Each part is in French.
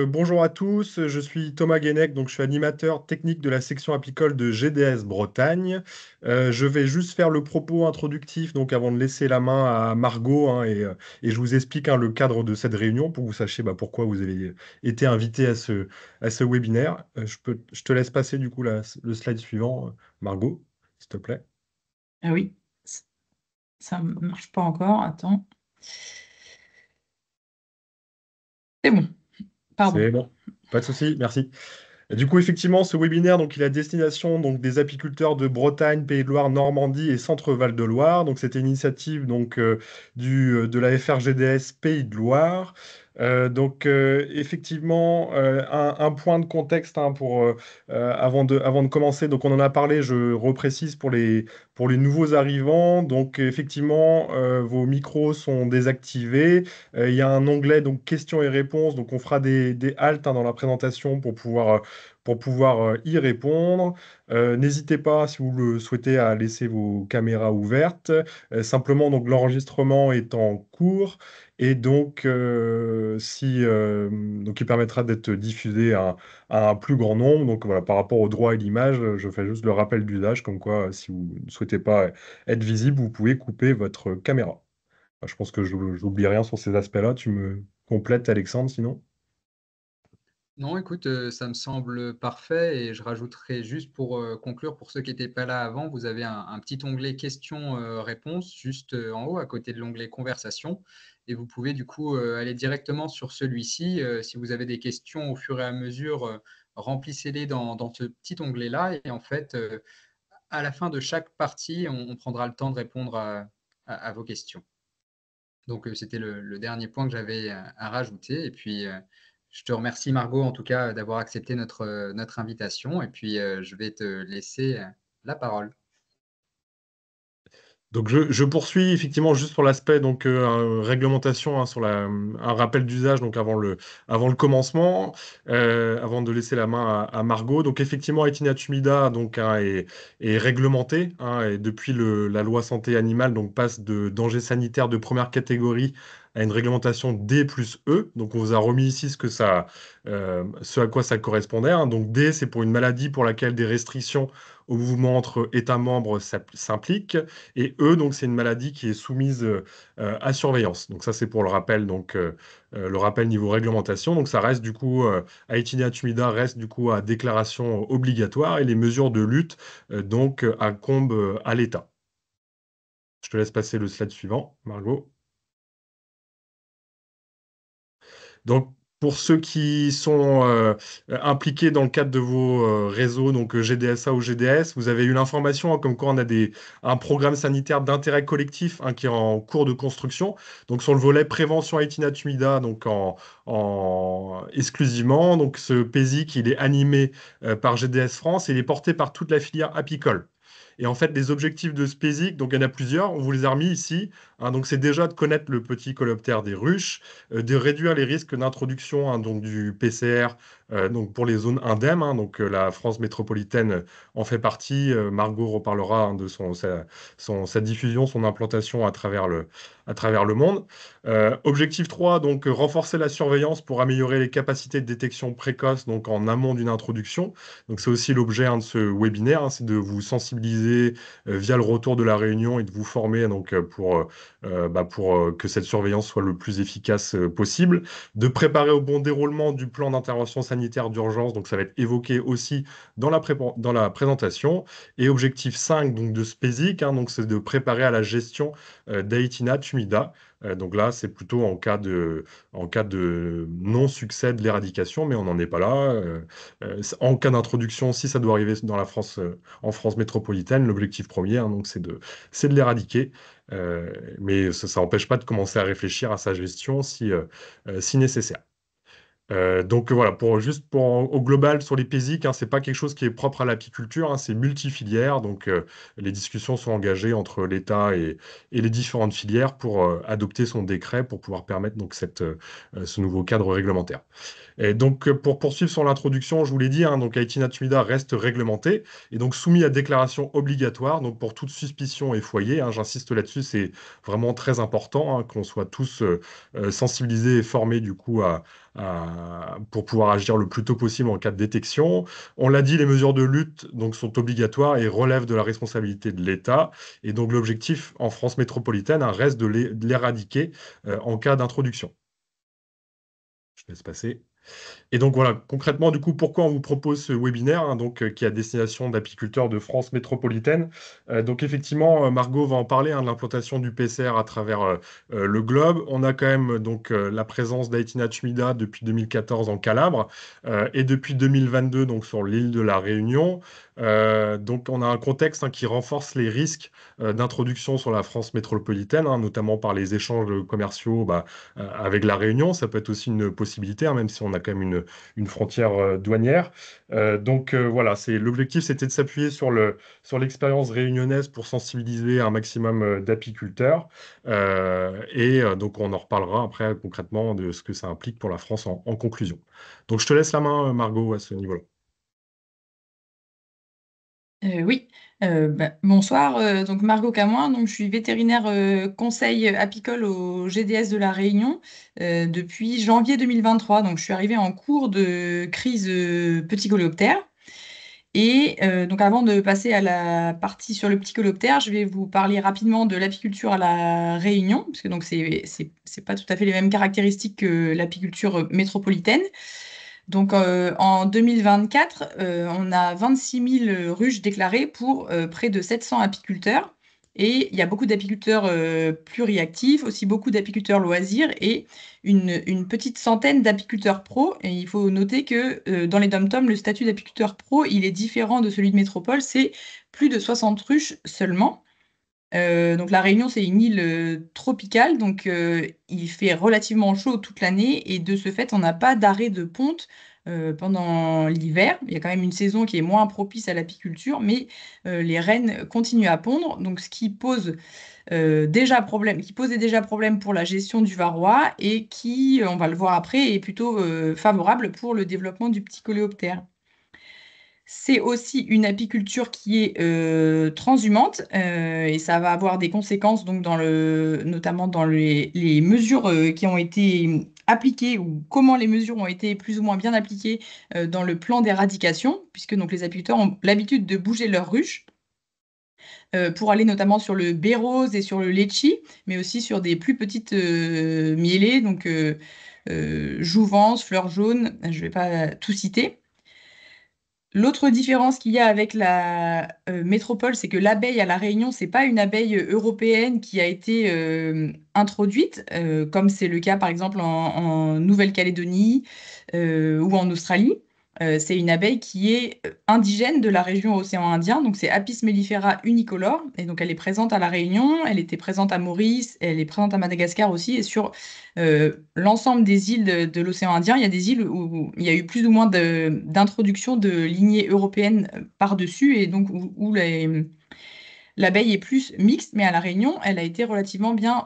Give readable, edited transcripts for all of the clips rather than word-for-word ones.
Bonjour à tous, je suis Thomas Guénec, donc je suis animateur technique de la section apicole de GDS Bretagne. Je vais juste faire le propos introductif donc avant de laisser la main à Margot, hein, et je vous explique, hein, le cadre de cette réunion pour que vous sachiez pourquoi vous avez été invité à ce webinaire. Je te laisse passer du coup le slide suivant, Margot, s'il te plaît. Ah oui, c- ça ne marche pas encore. Attends. C'est bon, pardon. C'est bon, pas de souci, merci. Et du coup, effectivement, ce webinaire, donc, il est à destination donc, des apiculteurs de Bretagne, Pays de Loire, Normandie et Centre-Val de Loire. Donc, c'était une initiative de la FRGDS Pays de Loire. Effectivement, un point de contexte, hein, avant de commencer. Donc, on en a parlé, je reprécise pour les nouveaux arrivants. Donc, effectivement, vos micros sont désactivés. Il y a un onglet donc questions et réponses. Donc, on fera des haltes, hein, dans la présentation pour pouvoir y répondre. N'hésitez pas, si vous le souhaitez, à laisser vos caméras ouvertes. Simplement, donc l'enregistrement est en cours et donc il permettra d'être diffusé à un plus grand nombre. Donc voilà, par rapport au droit et l'image, je fais juste le rappel d'usage, comme quoi, si vous ne souhaitez pas être visible, vous pouvez couper votre caméra. Je pense que je n'oublie rien sur ces aspects-là. Tu me complètes, Alexandre, sinon? Non, écoute, ça me semble parfait et je rajouterai juste pour conclure, pour ceux qui n'étaient pas là avant, vous avez un petit onglet questions-réponses juste en haut à côté de l'onglet conversation et vous pouvez du coup aller directement sur celui-ci. Si vous avez des questions au fur et à mesure, remplissez-les dans ce petit onglet-là et en fait, à la fin de chaque partie, on prendra le temps de répondre à vos questions. Donc, c'était le dernier point que j'avais à rajouter. Et puis, je te remercie, Margot, en tout cas, d'avoir accepté notre invitation. Et puis, je vais te laisser la parole. Donc je poursuis effectivement juste sur l'aspect réglementation, hein, sur un rappel d'usage donc avant le commencement, avant de laisser la main à Margot. Donc effectivement, Aetina tumida donc, hein, est réglementé, hein, et depuis la loi santé animale donc passe de danger sanitaire de première catégorie à une réglementation D plus E. Donc on vous a remis ici ce à quoi ça correspondait, hein. Donc D, c'est pour une maladie pour laquelle des restrictions au mouvement entre États membres s'impliquent. Et E, donc, c'est une maladie qui est soumise à surveillance. Donc, ça, c'est pour le rappel niveau réglementation. Donc, ça reste du coup, Aetina tumida reste du coup à déclaration obligatoire et les mesures de lutte incombent à l'État. Je te laisse passer le slide suivant, Margot. Donc, pour ceux qui sont impliqués dans le cadre de vos réseaux, donc GDSA ou GDS, vous avez eu l'information, hein, comme quoi on a un programme sanitaire d'intérêt collectif, hein, qui est en cours de construction. Donc, sur le volet prévention Aetina tumida, exclusivement. Donc, ce PESIC, il est animé par GDS France et il est porté par toute la filière apicole. Et en fait, les objectifs de ce PESIC, donc il y en a plusieurs, on vous les a remis ici, hein. Donc, c'est déjà de connaître le petit coléoptère des ruches, de réduire les risques d'introduction, hein, donc du PCR, donc pour les zones indemnes, hein. La France métropolitaine en fait partie. Margot reparlera, hein, de sa diffusion, son implantation à travers le monde. Objectif 3, donc renforcer la surveillance pour améliorer les capacités de détection précoce donc en amont d'une introduction. Donc c'est aussi l'objet, hein, de ce webinaire, hein, c'est de vous sensibiliser via le retour de la réunion et de vous former pour que cette surveillance soit le plus efficace possible, de préparer au bon déroulement du plan d'intervention sanitaire d'urgence, donc ça va être évoqué aussi dans la présentation, et objectif 5 donc de SPESIC, hein, donc c'est de préparer à la gestion d'Aetina tumida. Donc là, c'est plutôt en cas de non-succès de l'éradication, mais on n'en est pas là. En cas d'introduction, si ça doit arriver en France métropolitaine, l'objectif premier, hein, donc c'est de l'éradiquer. Mais ça n'empêche pas de commencer à réfléchir à sa gestion si nécessaire. Voilà, au global sur les PESIC, hein, c'est pas quelque chose qui est propre à l'apiculture, hein, c'est multifilière. Les discussions sont engagées entre l'État et les différentes filières pour adopter son décret pour pouvoir permettre ce nouveau cadre réglementaire. Et donc, pour poursuivre sur l'introduction, je vous l'ai dit, hein, donc Aetina tumida reste réglementé et donc soumis à déclaration obligatoire, donc pour toute suspicion et foyer, hein, j'insiste là-dessus, c'est vraiment très important, hein, qu'on soit tous sensibilisés et formés du coup pour pouvoir agir le plus tôt possible en cas de détection. On l'a dit, les mesures de lutte donc, sont obligatoires et relèvent de la responsabilité de l'État. Et donc l'objectif en France métropolitaine reste de l'éradiquer en cas d'introduction. Je laisse passer. Et donc voilà, concrètement, du coup, pourquoi on vous propose ce webinaire, hein, donc, qui est à destination d'apiculteurs de France métropolitaine. Donc effectivement, Margot va en parler, hein, de l'implantation du PCR à travers le globe. On a quand même donc la présence d'Aitina Tchmida depuis 2014 en Calabre et depuis 2022 donc sur l'île de la Réunion. Donc on a un contexte, hein, qui renforce les risques d'introduction sur la France métropolitaine, hein, notamment par les échanges commerciaux avec la Réunion. Ça peut être aussi une possibilité, hein, même si on a quand même une frontière douanière. Voilà, l'objectif, c'était de s'appuyer sur l'expérience réunionnaise pour sensibiliser un maximum d'apiculteurs. Donc, on en reparlera après concrètement de ce que ça implique pour la France en conclusion. Donc, je te laisse la main, Margot, à ce niveau-là. Oui, bonsoir. Donc Margot Camoin, donc je suis vétérinaire conseil apicole au GDS de La Réunion depuis janvier 2023. Donc je suis arrivée en cours de crise petit coléoptère. Et donc avant de passer à la partie sur le petit coléoptère, je vais vous parler rapidement de l'apiculture à La Réunion, parce que donc c'est pas tout à fait les mêmes caractéristiques que l'apiculture métropolitaine. Donc en 2024, on a 26 000 ruches déclarées pour près de 700 apiculteurs. Et il y a beaucoup d'apiculteurs pluriactifs, aussi beaucoup d'apiculteurs loisirs et une petite centaine d'apiculteurs pro. Et il faut noter que dans les dom-toms, le statut d'apiculteur pro, il est différent de celui de métropole. C'est plus de 60 ruches seulement. Donc la Réunion, c'est une île tropicale, donc il fait relativement chaud toute l'année et de ce fait, on n'a pas d'arrêt de ponte pendant l'hiver. Il y a quand même une saison qui est moins propice à l'apiculture, mais les rennes continuent à pondre, donc ce qui pose déjà problème, qui posait déjà problème pour la gestion du varroa et qui, on va le voir après, est plutôt favorable pour le développement du petit coléoptère. C'est aussi une apiculture qui est transhumante et ça va avoir des conséquences donc notamment dans les mesures qui ont été appliquées ou comment les mesures ont été plus ou moins bien appliquées dans le plan d'éradication, puisque donc les apiculteurs ont l'habitude de bouger leurs ruches pour aller notamment sur le bérose et sur le litchi, mais aussi sur des plus petites mielées, donc jouvence, fleurs jaunes, je ne vais pas tout citer. L'autre différence qu'il y a avec la métropole, c'est que l'abeille à La Réunion, c'est pas une abeille européenne qui a été introduite, comme c'est le cas par exemple en Nouvelle-Calédonie ou en Australie. C'est une abeille qui est indigène de la région océan Indien, donc c'est Apis mellifera unicolore, et donc elle est présente à La Réunion, elle était présente à Maurice, elle est présente à Madagascar aussi, et sur l'ensemble des îles de l'océan Indien, il y a des îles où il y a eu plus ou moins d'introduction de lignées européennes par-dessus, et donc où l'abeille est plus mixte, mais à La Réunion, elle a été relativement bien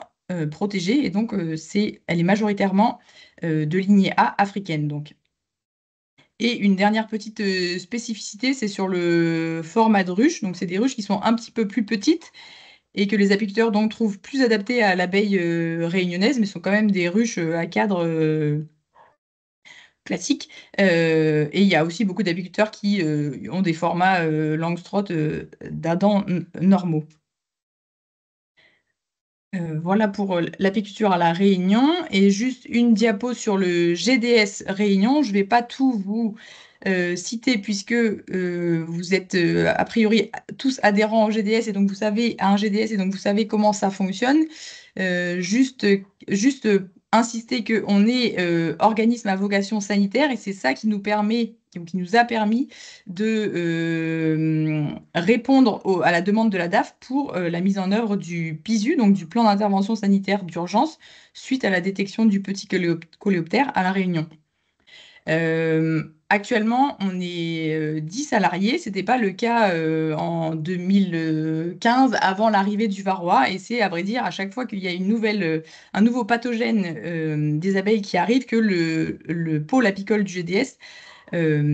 protégée, et donc elle est majoritairement de lignée A africaine. Donc. Et une dernière petite spécificité, c'est sur le format de ruche. Donc, c'est des ruches qui sont un petit peu plus petites et que les apiculteurs donc trouvent plus adaptées à l'abeille réunionnaise, mais sont quand même des ruches à cadre classique. Et il y a aussi beaucoup d'apiculteurs qui ont des formats Langstroth d'Adam normaux. Voilà pour l'apiculture à La Réunion. Et juste une diapo sur le GDS Réunion. Je ne vais pas tout vous citer puisque vous êtes a priori tous adhérents au GDS et donc vous savez à un GDS et donc vous savez comment ça fonctionne. Juste insister qu'on est organisme à vocation sanitaire et c'est ça qui nous permet, qui nous a permis de répondre à la demande de la DAF pour la mise en œuvre du PISU, donc du plan d'intervention sanitaire d'urgence, suite à la détection du petit coléoptère à La Réunion. Actuellement, on est 10 salariés. Ce n'était pas le cas en 2015, avant l'arrivée du varroa. Et c'est, à vrai dire, à chaque fois qu'il y a un nouveau pathogène des abeilles qui arrive, que le pôle apicole du GDS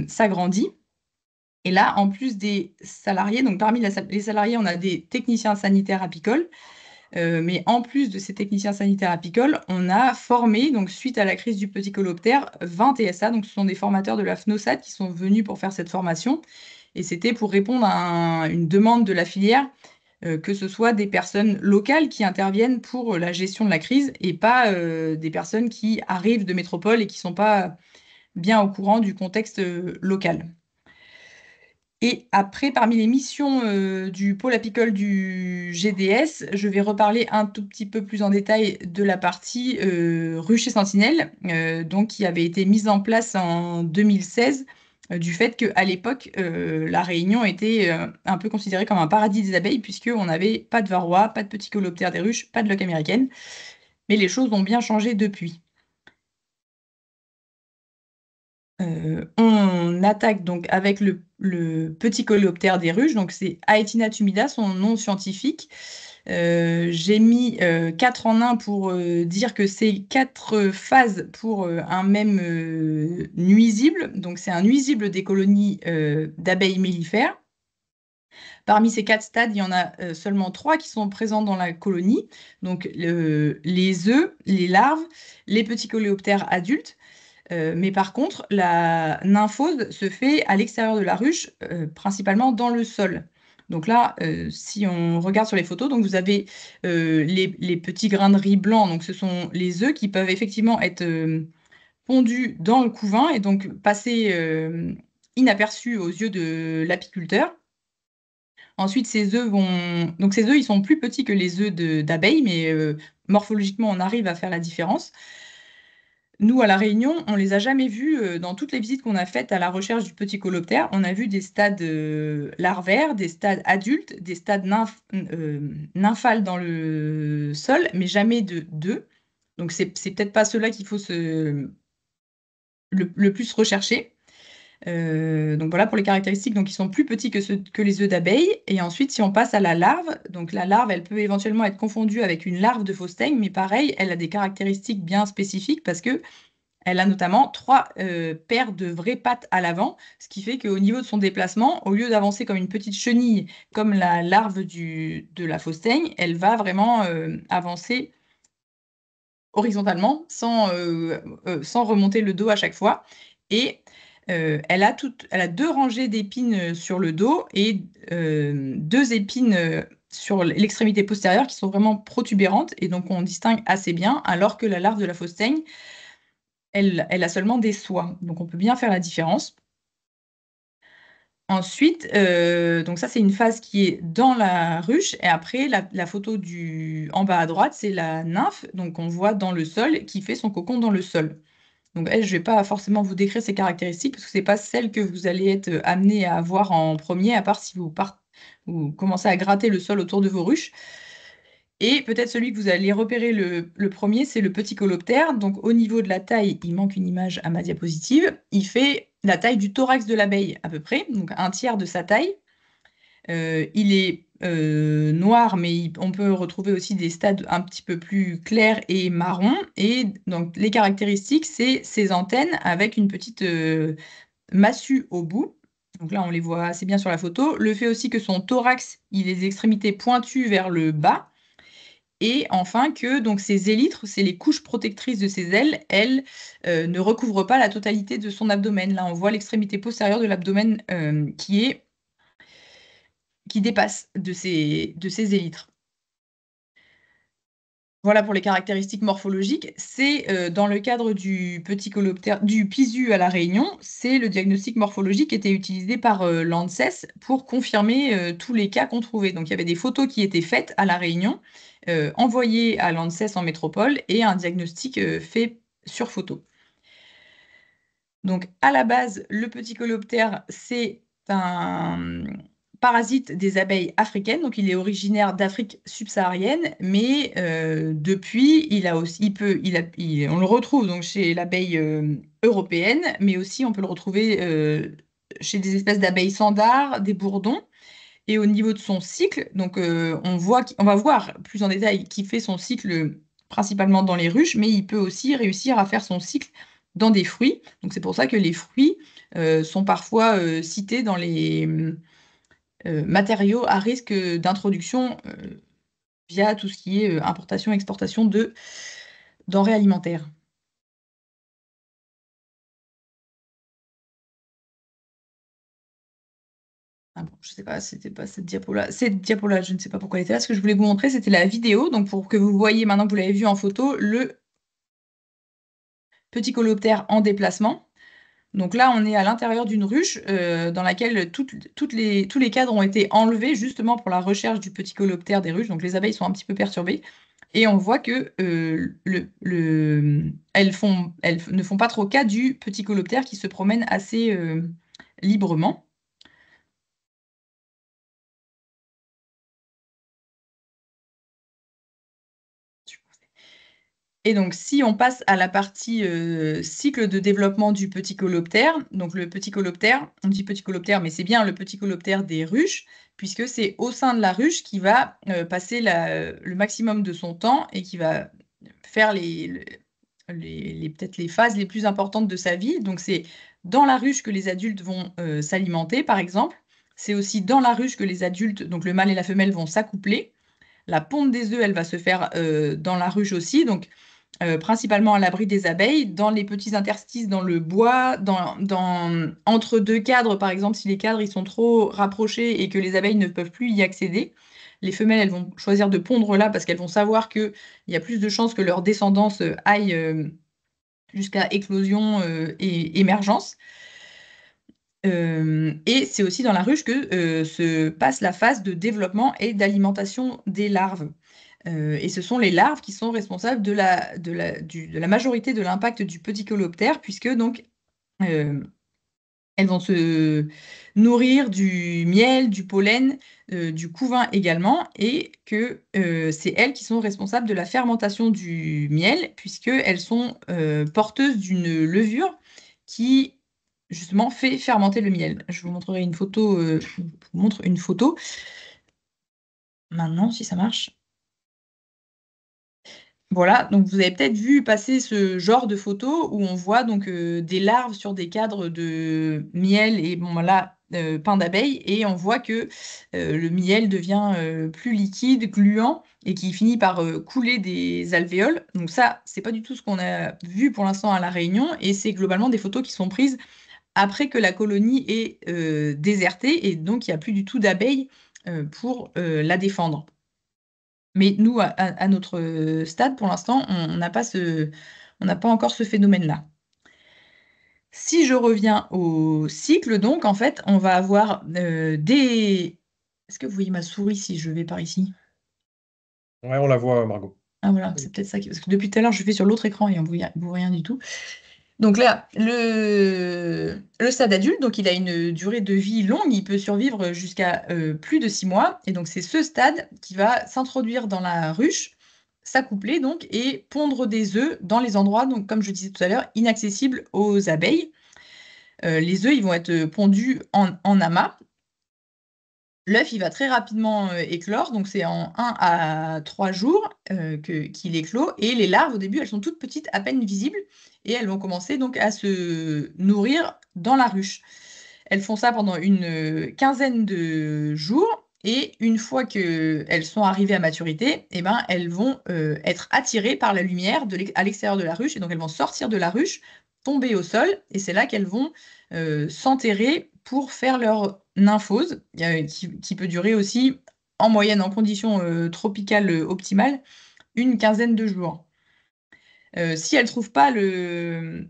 s'agrandit. Et là, en plus des salariés, donc parmi les salariés, on a des techniciens sanitaires apicoles, Mais en plus de ces techniciens sanitaires apicoles, on a formé, donc suite à la crise du petit coloptère, 20 TSA. Donc ce sont des formateurs de la FNOSAT qui sont venus pour faire cette formation. Et c'était pour répondre à une demande de la filière, que ce soit des personnes locales qui interviennent pour la gestion de la crise et pas des personnes qui arrivent de métropole et qui ne sont pas bien au courant du contexte local. Et après, parmi les missions du pôle apicole du GDS, je vais reparler un tout petit peu plus en détail de la partie ruche et sentinelle, donc qui avait été mise en place en 2016, du fait qu'à l'époque, la Réunion était un peu considérée comme un paradis des abeilles, puisqu'on n'avait pas de varroa, pas de petits coloptères des ruches, pas de loques américaines. Mais les choses ont bien changé depuis. On attaque donc avec le petit coléoptère des ruches, donc c'est Aetina tumida, son nom scientifique. J'ai mis 4 en 1 pour dire que c'est 4 phases pour un même nuisible. Donc c'est un nuisible des colonies d'abeilles mellifères. Parmi ces 4 stades, il y en a seulement 3 qui sont présents dans la colonie. Donc les œufs, les larves, les petits coléoptères adultes. Mais par contre, la nymphose se fait à l'extérieur de la ruche, principalement dans le sol. Donc là, si on regarde sur les photos, donc vous avez les petits grains de riz blanc, donc ce sont les œufs qui peuvent effectivement être pondus dans le couvain et donc passer inaperçus aux yeux de l'apiculteur. Ensuite, donc ces œufs, ils sont plus petits que les œufs d'abeilles, mais morphologiquement, on arrive à faire la différence. Nous, à La Réunion, on les a jamais vus dans toutes les visites qu'on a faites à la recherche du petit coloptère. On a vu des stades larvaires, des stades adultes, des stades nymphales dans le sol, mais jamais d'œufs. Donc, c'est peut-être pas ceux-là qu'il faut le plus rechercher. Donc voilà pour les caractéristiques. Donc, ils sont plus petits que les œufs d'abeille. Et ensuite, si on passe à la larve, donc la larve, elle peut éventuellement être confondue avec une larve de fausse teigne, mais pareil, elle a des caractéristiques bien spécifiques parce que elle a notamment 3 paires de vraies pattes à l'avant, ce qui fait qu'au niveau de son déplacement, au lieu d'avancer comme une petite chenille, comme la larve de la fausse teigne, elle va vraiment avancer horizontalement sans remonter le dos à chaque fois. Et elle a 2 rangées d'épines sur le dos et 2 épines sur l'extrémité postérieure qui sont vraiment protubérantes et donc on distingue assez bien, alors que la larve de la fausse teigne, elle a seulement des soies, donc on peut bien faire la différence. Ensuite, donc ça c'est une phase qui est dans la ruche, et après la photo en bas à droite, c'est la nymphe, donc on voit dans le sol, qui fait son cocon dans le sol. Donc elle, je ne vais pas forcément vous décrire ses caractéristiques, parce que ce n'est pas celle que vous allez être amené à voir en premier, à part si vous commencez à gratter le sol autour de vos ruches. Et peut-être celui que vous allez repérer le premier, c'est le petit coloptère. Donc au niveau de la taille, il manque une image à ma diapositive. Il fait la taille du thorax de l'abeille à peu près, donc un tiers de sa taille. Il est noir, mais on peut retrouver aussi des stades un petit peu plus clairs et marron. Et donc les caractéristiques, c'est ses antennes avec une petite massue au bout. Donc là, on les voit assez bien sur la photo. Le fait aussi que son thorax, il ait les extrémités pointues vers le bas. Et enfin que donc ces élytres, c'est les couches protectrices de ses ailes, elles ne recouvrent pas la totalité de son abdomen. Là, on voit l'extrémité postérieure de l'abdomen qui dépasse de ces élytres. Voilà pour les caractéristiques morphologiques. C'est dans le cadre du petit coloptère, du PISU à La Réunion, c'est le diagnostic morphologique qui était utilisé par l'ANSES pour confirmer tous les cas qu'on trouvait. Donc il y avait des photos qui étaient faites à La Réunion, envoyées à l'ANSES en métropole et un diagnostic fait sur photo. Donc à la base, le petit coléoptère, c'est un parasite des abeilles africaines, donc il est originaire d'Afrique subsaharienne, mais depuis, on le retrouve donc chez l'abeille européenne, mais aussi on peut le retrouver chez des espèces d'abeilles sandars, des bourdons. Et au niveau de son cycle, donc on va voir plus en détail qui fait son cycle principalement dans les ruches, mais il peut aussi réussir à faire son cycle dans des fruits. Donc c'est pour ça que les fruits sont parfois cités dans les matériaux à risque d'introduction via tout ce qui est importation, exportation de denrées alimentaires. Ah bon, je sais pas, c'était pas cette diapo-là. Cette diapo-là, je ne sais pas pourquoi elle était là. Ce que je voulais vous montrer, c'était la vidéo. Donc, pour que vous voyez, maintenant que vous l'avez vu en photo, le petit coléoptère en déplacement. Donc là, on est à l'intérieur d'une ruche dans laquelle tous les cadres ont été enlevés justement pour la recherche du petit coléoptère des ruches. Donc les abeilles sont un petit peu perturbées. Et on voit que elles ne font pas trop cas du petit coléoptère qui se promène assez librement. Et donc, si on passe à la partie cycle de développement du petit coléoptère, donc le petit coléoptère, on dit petit coléoptère, mais c'est bien le petit coléoptère des ruches, puisque c'est au sein de la ruche qu'il va passer le maximum de son temps et qui va faire peut-être les phases les plus importantes de sa vie. Donc, c'est dans la ruche que les adultes vont s'alimenter, par exemple. C'est aussi dans la ruche que les adultes, donc le mâle et la femelle, vont s'accoupler. La ponte des œufs, elle va se faire dans la ruche aussi. Donc, principalement à l'abri des abeilles, dans les petits interstices dans le bois, entre deux cadres, par exemple, si les cadres ils sont trop rapprochés et que les abeilles ne peuvent plus y accéder, les femelles elles vont choisir de pondre là parce qu'elles vont savoir qu'il y a plus de chances que leur descendance aille jusqu'à éclosion et émergence. Et c'est aussi dans la ruche que se passe la phase de développement et d'alimentation des larves. Et ce sont les larves qui sont responsables de la majorité de l'impact du petit coléoptère, puisque donc euh, elles vont se nourrir du miel, du pollen, du couvain également, et que c'est elles qui sont responsables de la fermentation du miel, puisqu'elles sont porteuses d'une levure qui justement fait fermenter le miel. Je vous montrerai une photo, je vous montre une photo maintenant, si ça marche. Voilà, donc vous avez peut-être vu passer ce genre de photos où on voit donc des larves sur des cadres de miel et bon là pain d'abeille et on voit que le miel devient plus liquide, gluant et qui finit par couler des alvéoles. Donc ça, c'est pas du tout ce qu'on a vu pour l'instant à La Réunion et c'est globalement des photos qui sont prises après que la colonie est désertée et donc il n'y a plus du tout d'abeilles pour la défendre. Mais nous, à notre stade, pour l'instant, on n'a pas encore ce phénomène-là. Si je reviens au cycle, donc, en fait, on va avoir des... Est-ce que vous voyez ma souris si je vais par ici? Ouais, on la voit, Margot. Ah voilà, c'est peut-être ça. Parce que depuis tout à l'heure, je fais sur l'autre écran et on ne voit rien du tout. Donc là, le stade adulte, donc il a une durée de vie longue, il peut survivre jusqu'à plus de 6 mois. Et donc c'est ce stade qui va s'introduire dans la ruche, s'accoupler donc et pondre des œufs dans les endroits, donc comme je disais tout à l'heure, inaccessibles aux abeilles. Les œufs, ils vont être pondus en amas. L'œuf, il va très rapidement éclore, donc c'est en 1 à 3 jours qu'il éclot. Et les larves, au début, elles sont toutes petites, à peine visibles, et elles vont commencer donc à se nourrir dans la ruche. Elles font ça pendant une quinzaine de jours, et une fois qu'elles sont arrivées à maturité, eh ben, elles vont être attirées par la lumière à l'extérieur de la ruche, et donc elles vont sortir de la ruche, tomber au sol, et c'est là qu'elles vont s'enterrer pour faire leur nymphose, qui peut durer aussi, en moyenne, en conditions tropicales optimales, une quinzaine de jours. Si elles trouvent pas le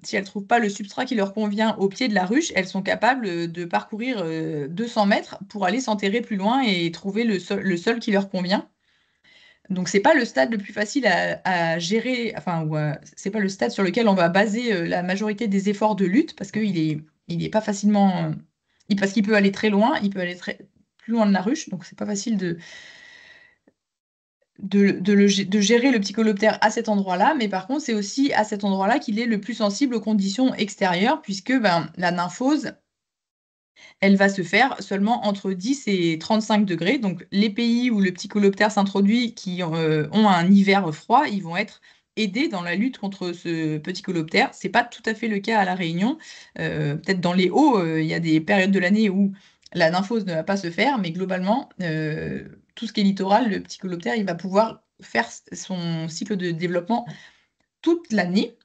substrat qui leur convient au pied de la ruche, elles sont capables de parcourir 200 mètres pour aller s'enterrer plus loin et trouver le sol qui leur convient. Donc c'est pas le stade le plus facile à gérer, enfin, c'est pas le stade sur lequel on va baser la majorité des efforts de lutte parce il est pas facilement, parce qu'il peut aller très loin, il peut aller plus loin de la ruche, donc c'est pas facile de gérer le petit coléoptère à cet endroit-là, mais par contre c'est aussi à cet endroit-là qu'il est le plus sensible aux conditions extérieures puisque ben, la nymphose elle va se faire seulement entre 10 et 35 degrés. Donc, les pays où le petit coléoptère s'introduit, qui ont un hiver froid, ils vont être aidés dans la lutte contre ce petit coléoptère. Ce n'est pas tout à fait le cas à La Réunion. Peut-être dans les hauts, il y a des périodes de l'année où la nymphose ne va pas se faire, mais globalement, tout ce qui est littoral, le Ptycoloptère, il va pouvoir faire son cycle de développement toute l'année.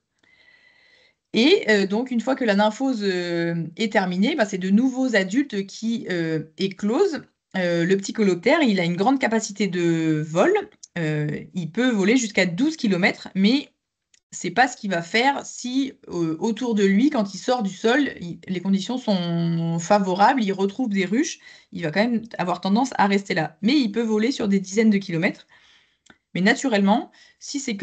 Et donc, une fois que la nymphose est terminée, c'est de nouveaux adultes qui éclosent. Le Ptycoloptère, il a une grande capacité de vol. Il peut voler jusqu'à 12 km, mais c'est pas ce qu'il va faire si autour de lui, quand il sort du sol, les conditions sont favorables, il retrouve des ruches, il va quand même avoir tendance à rester là. Mais il peut voler sur des dizaines de kilomètres. Mais naturellement, si c'est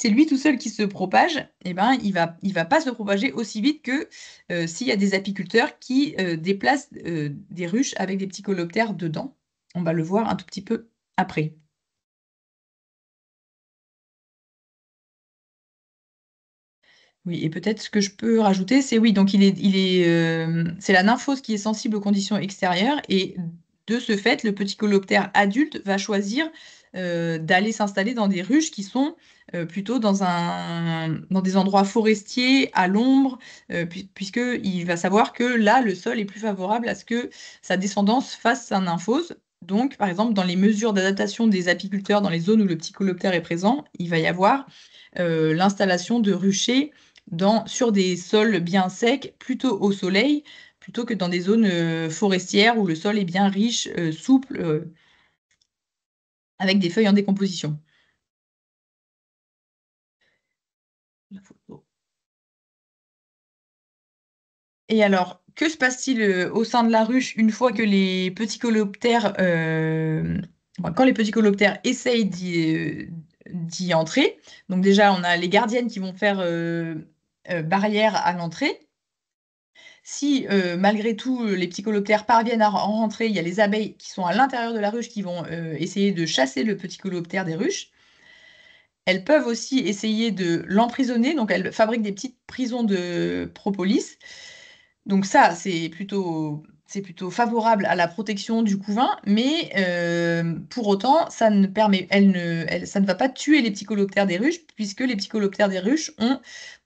lui tout seul qui se propage, eh ben, il va pas se propager aussi vite que s'il y a des apiculteurs qui déplacent des ruches avec des ptycoloptères dedans. On va le voir un tout petit peu après. Oui, et peut-être ce que je peux rajouter, c'est oui, donc c'est la nymphose qui est sensible aux conditions extérieures et de ce fait, le ptycoloptère adulte va choisir d'aller s'installer dans des ruches qui sont plutôt dans des endroits forestiers, à l'ombre, puisqu'il va savoir que là, le sol est plus favorable à ce que sa descendance fasse sa nymphose. Donc, par exemple, dans les mesures d'adaptation des apiculteurs dans les zones où le ptycoloptère est présent, il va y avoir l'installation de ruchers sur des sols bien secs, plutôt au soleil, plutôt que dans des zones forestières où le sol est bien riche, souple, avec des feuilles en décomposition. La photo. Et alors, que se passe-t-il au sein de la ruche une fois que les petits coloptères, quand les petits coloptères essayent d'y entrer? Donc déjà, on a les gardiennes qui vont faire barrière à l'entrée. Si malgré tout les ptycoloptères parviennent à en rentrer, il y a les abeilles qui sont à l'intérieur de la ruche qui vont essayer de chasser le ptycoloptère des ruches. Elles peuvent aussi essayer de l'emprisonner, donc elles fabriquent des petites prisons de propolis. Donc ça, c'est plutôt favorable à la protection du couvain, mais pour autant, ça ne va pas tuer les ptycoloptères des ruches, puisque les ptycoloptères des ruches ont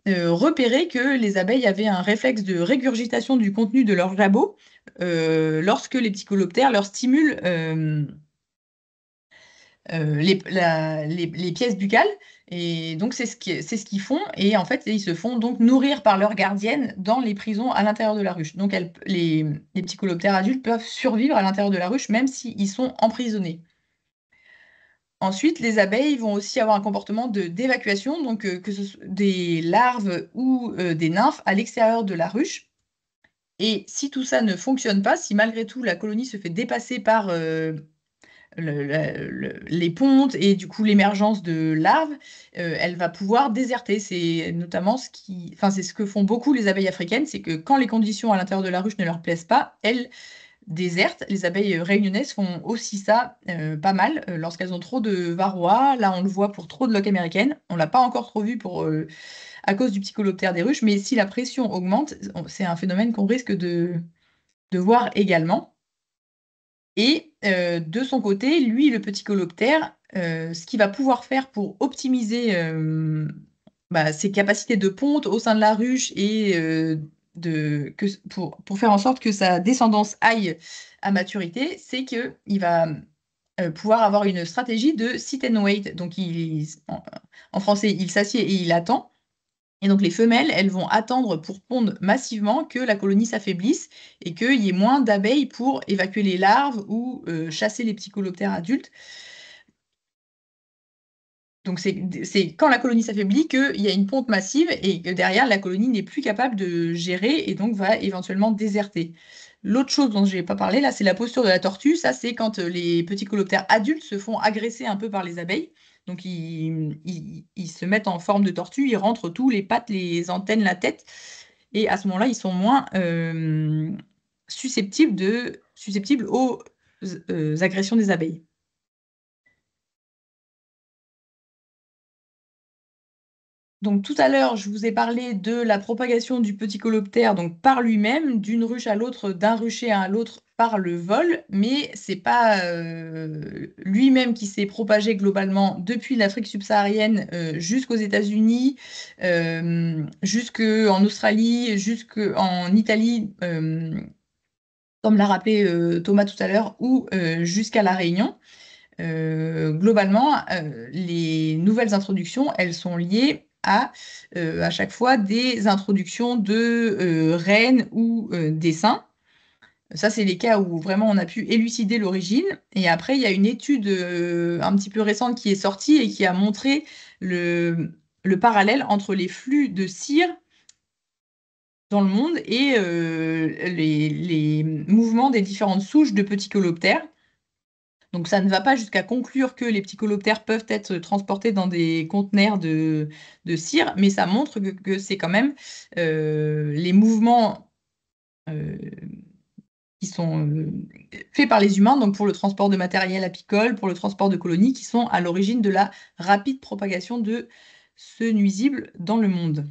repéré que les abeilles avaient un réflexe de régurgitation du contenu de leur jabot lorsque les ptycoloptères leur stimulent les pièces buccales. Et donc, c'est ce qu'ils font. Et en fait, ils se font donc nourrir par leurs gardiennes dans les prisons à l'intérieur de la ruche. Donc, les ptycoloptères adultes peuvent survivre à l'intérieur de la ruche, même s'ils sont emprisonnés. Ensuite, les abeilles vont aussi avoir un comportement d'évacuation, donc que ce soit des larves ou des nymphes à l'extérieur de la ruche. Et si tout ça ne fonctionne pas, si malgré tout la colonie se fait dépasser par les pontes et du coup l'émergence de larves, elle va pouvoir déserter. C'est notamment c'est ce que font beaucoup les abeilles africaines, c'est que quand les conditions à l'intérieur de la ruche ne leur plaisent pas, elles désertent. Les abeilles réunionnaises font aussi ça pas mal lorsqu'elles ont trop de varroa. Là, on le voit pour trop de loques américaines. On l'a pas encore trop vu à cause du ptycoloptère des ruches, mais si la pression augmente, c'est un phénomène qu'on risque de voir également. Et de son côté, lui, le ptycoloptère, ce qu'il va pouvoir faire pour optimiser ses capacités de ponte au sein de la ruche et pour faire en sorte que sa descendance aille à maturité, c'est qu'il va pouvoir avoir une stratégie de sit and wait. Donc, en français, il s'assied et il attend. Et donc les femelles, elles vont attendre pour pondre massivement que la colonie s'affaiblisse et qu'il y ait moins d'abeilles pour évacuer les larves ou chasser les ptycoloptères adultes. Donc c'est quand la colonie s'affaiblit qu'il y a une ponte massive et que derrière, la colonie n'est plus capable de gérer et donc va éventuellement déserter. L'autre chose dont je n'ai pas parlé, là, c'est la posture de la tortue. Ça, c'est quand les ptycoloptères adultes se font agresser un peu par les abeilles. Donc, ils se mettent en forme de tortue, ils rentrent tous, les pattes, les antennes, la tête. Et à ce moment-là, ils sont moins susceptibles aux agressions des abeilles. Donc tout à l'heure, je vous ai parlé de la propagation du ptycoloptère donc par lui-même, d'une ruche à l'autre, d'un rucher à l'autre par le vol, mais c'est pas lui-même qui s'est propagé globalement depuis l'Afrique subsaharienne jusqu'aux États-Unis, jusqu'en Australie, jusqu'en Italie, comme l'a rappelé Thomas tout à l'heure, ou jusqu'à La Réunion. Globalement, les nouvelles introductions, elles sont liées à chaque fois des introductions de rennes ou d'essaims. Ça, c'est les cas où vraiment on a pu élucider l'origine. Et après, il y a une étude un petit peu récente qui est sortie et qui a montré le parallèle entre les flux de cire dans le monde et les mouvements des différentes souches de petits coloptères. Donc ça ne va pas jusqu'à conclure que les petits coloptères peuvent être transportés dans des conteneurs de cire, mais ça montre que c'est quand même les mouvements euh, qui sont faits par les humains, donc pour le transport de matériel apicole, pour le transport de colonies, qui sont à l'origine de la rapide propagation de ce nuisible dans le monde.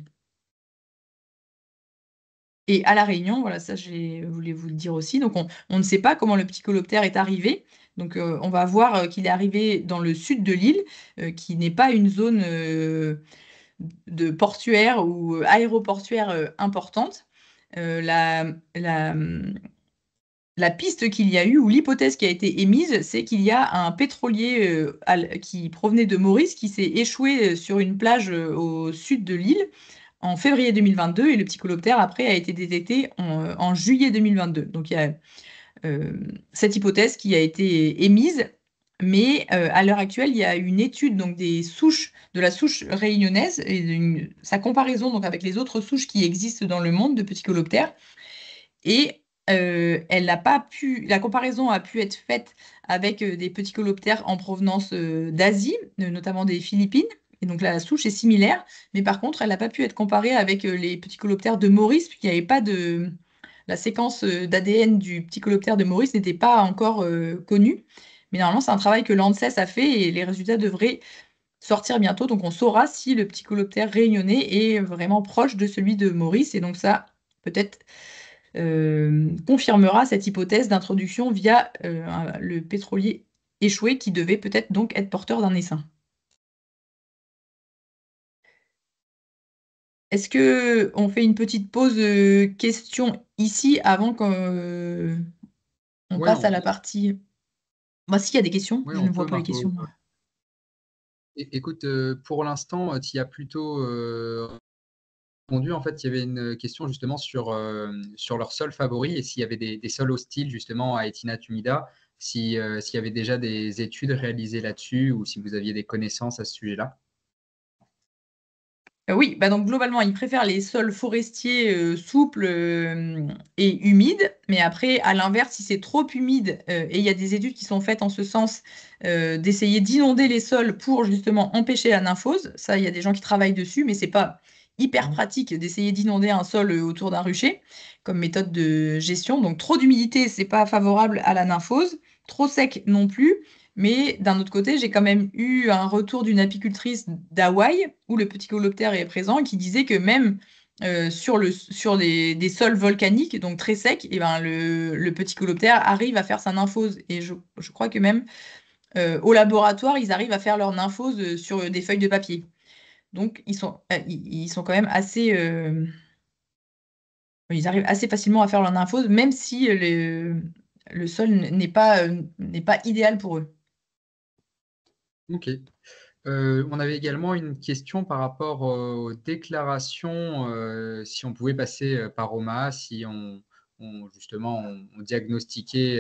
Et à La Réunion, voilà, ça, je voulais vous le dire aussi. Donc, on ne sait pas comment le petit coloptère est arrivé. Donc, on va voir qu'il est arrivé dans le sud de l'île, qui n'est pas une zone de portuaire ou aéroportuaire importante. La, la piste qu'il y a eu, ou l'hypothèse qui a été émise, c'est qu'il y a un pétrolier qui provenait de Maurice, qui s'est échoué sur une plage au sud de l'île en février 2022 et le petit coloptère après a été détecté en juillet 2022. Donc il y a cette hypothèse qui a été émise, mais à l'heure actuelle, il y a une étude donc des souches de la souche réunionnaise et sa comparaison donc avec les autres souches qui existent dans le monde de petits coloptères. Et elle n'a pas pu, la comparaison a pu être faite avec des petits coloptères en provenance d'Asie, notamment des Philippines. Et donc la souche est similaire, mais par contre, elle n'a pas pu être comparée avec les petits coloptères de Maurice, puisqu'il n'y avait pas de... La séquence d'ADN du petit coloptère de Maurice n'était pas encore connue. Mais normalement, c'est un travail que l'ANSES a fait et les résultats devraient sortir bientôt. Donc on saura si le petit coloptère réunionnais est vraiment proche de celui de Maurice. Et donc ça, peut-être confirmera cette hypothèse d'introduction via le pétrolier échoué qui devait peut-être donc être porteur d'un essaim. Est-ce que on fait une petite pause question ici avant qu'on on Ouais, passe à la partie... Bah, s'il y a des questions, ouais, je on ne vois peut, pas les Margot. questions, moi. Écoute, pour l'instant, tu y as plutôt répondu. En fait, il y avait une question justement sur leur sol favori et s'il y avait des sols hostiles justement à Etina Tumida, s'il y avait déjà des études réalisées là-dessus ou si vous aviez des connaissances à ce sujet-là. Oui, bah donc globalement, ils préfèrent les sols forestiers souples et humides. Mais après, à l'inverse, si c'est trop humide, et il y a des études qui sont faites en ce sens, d'essayer d'inonder les sols pour justement empêcher la nymphose. Ça, il y a des gens qui travaillent dessus, mais c'est pas hyper pratique d'essayer d'inonder un sol autour d'un rucher comme méthode de gestion. Donc trop d'humidité, c'est pas favorable à la nymphose. Trop sec non plus. Mais d'un autre côté, j'ai quand même eu un retour d'une apicultrice d'Hawaï, où le petit coloptère est présent, qui disait que même sur des sols volcaniques, donc très secs, et ben le petit coloptère arrive à faire sa nymphose. Et je crois que même au laboratoire, ils arrivent à faire leur nymphose sur des feuilles de papier. Donc ils sont quand même assez... ils arrivent assez facilement à faire leur nymphose, même si le sol n'est pas idéal pour eux. Ok. On avait également une question par rapport aux déclarations, si on pouvait passer par OMA, si justement on diagnostiquait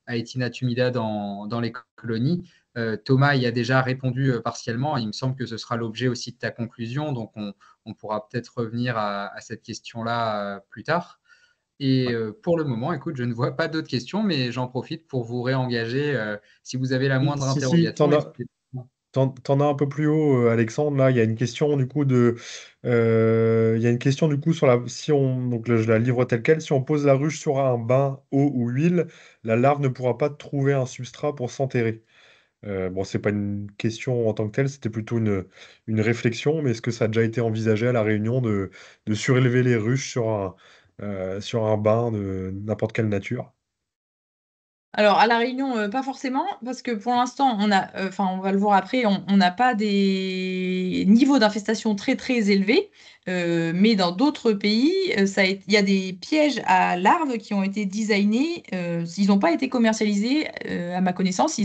Aetina tumida dans les colonies. Thomas y a déjà répondu partiellement. Il me semble que ce sera l'objet aussi de ta conclusion, donc on pourra peut-être revenir à cette question-là plus tard. Et pour le moment, écoute, je ne vois pas d'autres questions, mais j'en profite pour vous réengager. Si vous avez la Si, moindre si, interrogation, n'hésitez pas. t'en as un peu plus haut, Alexandre. Là, il y a une question du coup il y a une question du coup sur la, si on, donc là, je la livre telle quelle. Si on pose la ruche sur un bain, eau ou huile, la larve ne pourra pas trouver un substrat pour s'enterrer. Bon, c'est pas une question en tant que telle, c'était plutôt une réflexion. Mais est-ce que ça a déjà été envisagé à La Réunion de surélever les ruches sur un bain de n'importe quelle nature? Alors, à La Réunion, pas forcément, parce que pour l'instant, enfin, on va le voir après, on n'a pas des niveaux d'infestation très très élevés. Mais dans d'autres pays, il y a des pièges à larves qui ont été designés. Ils n'ont pas été commercialisés, à ma connaissance. C'est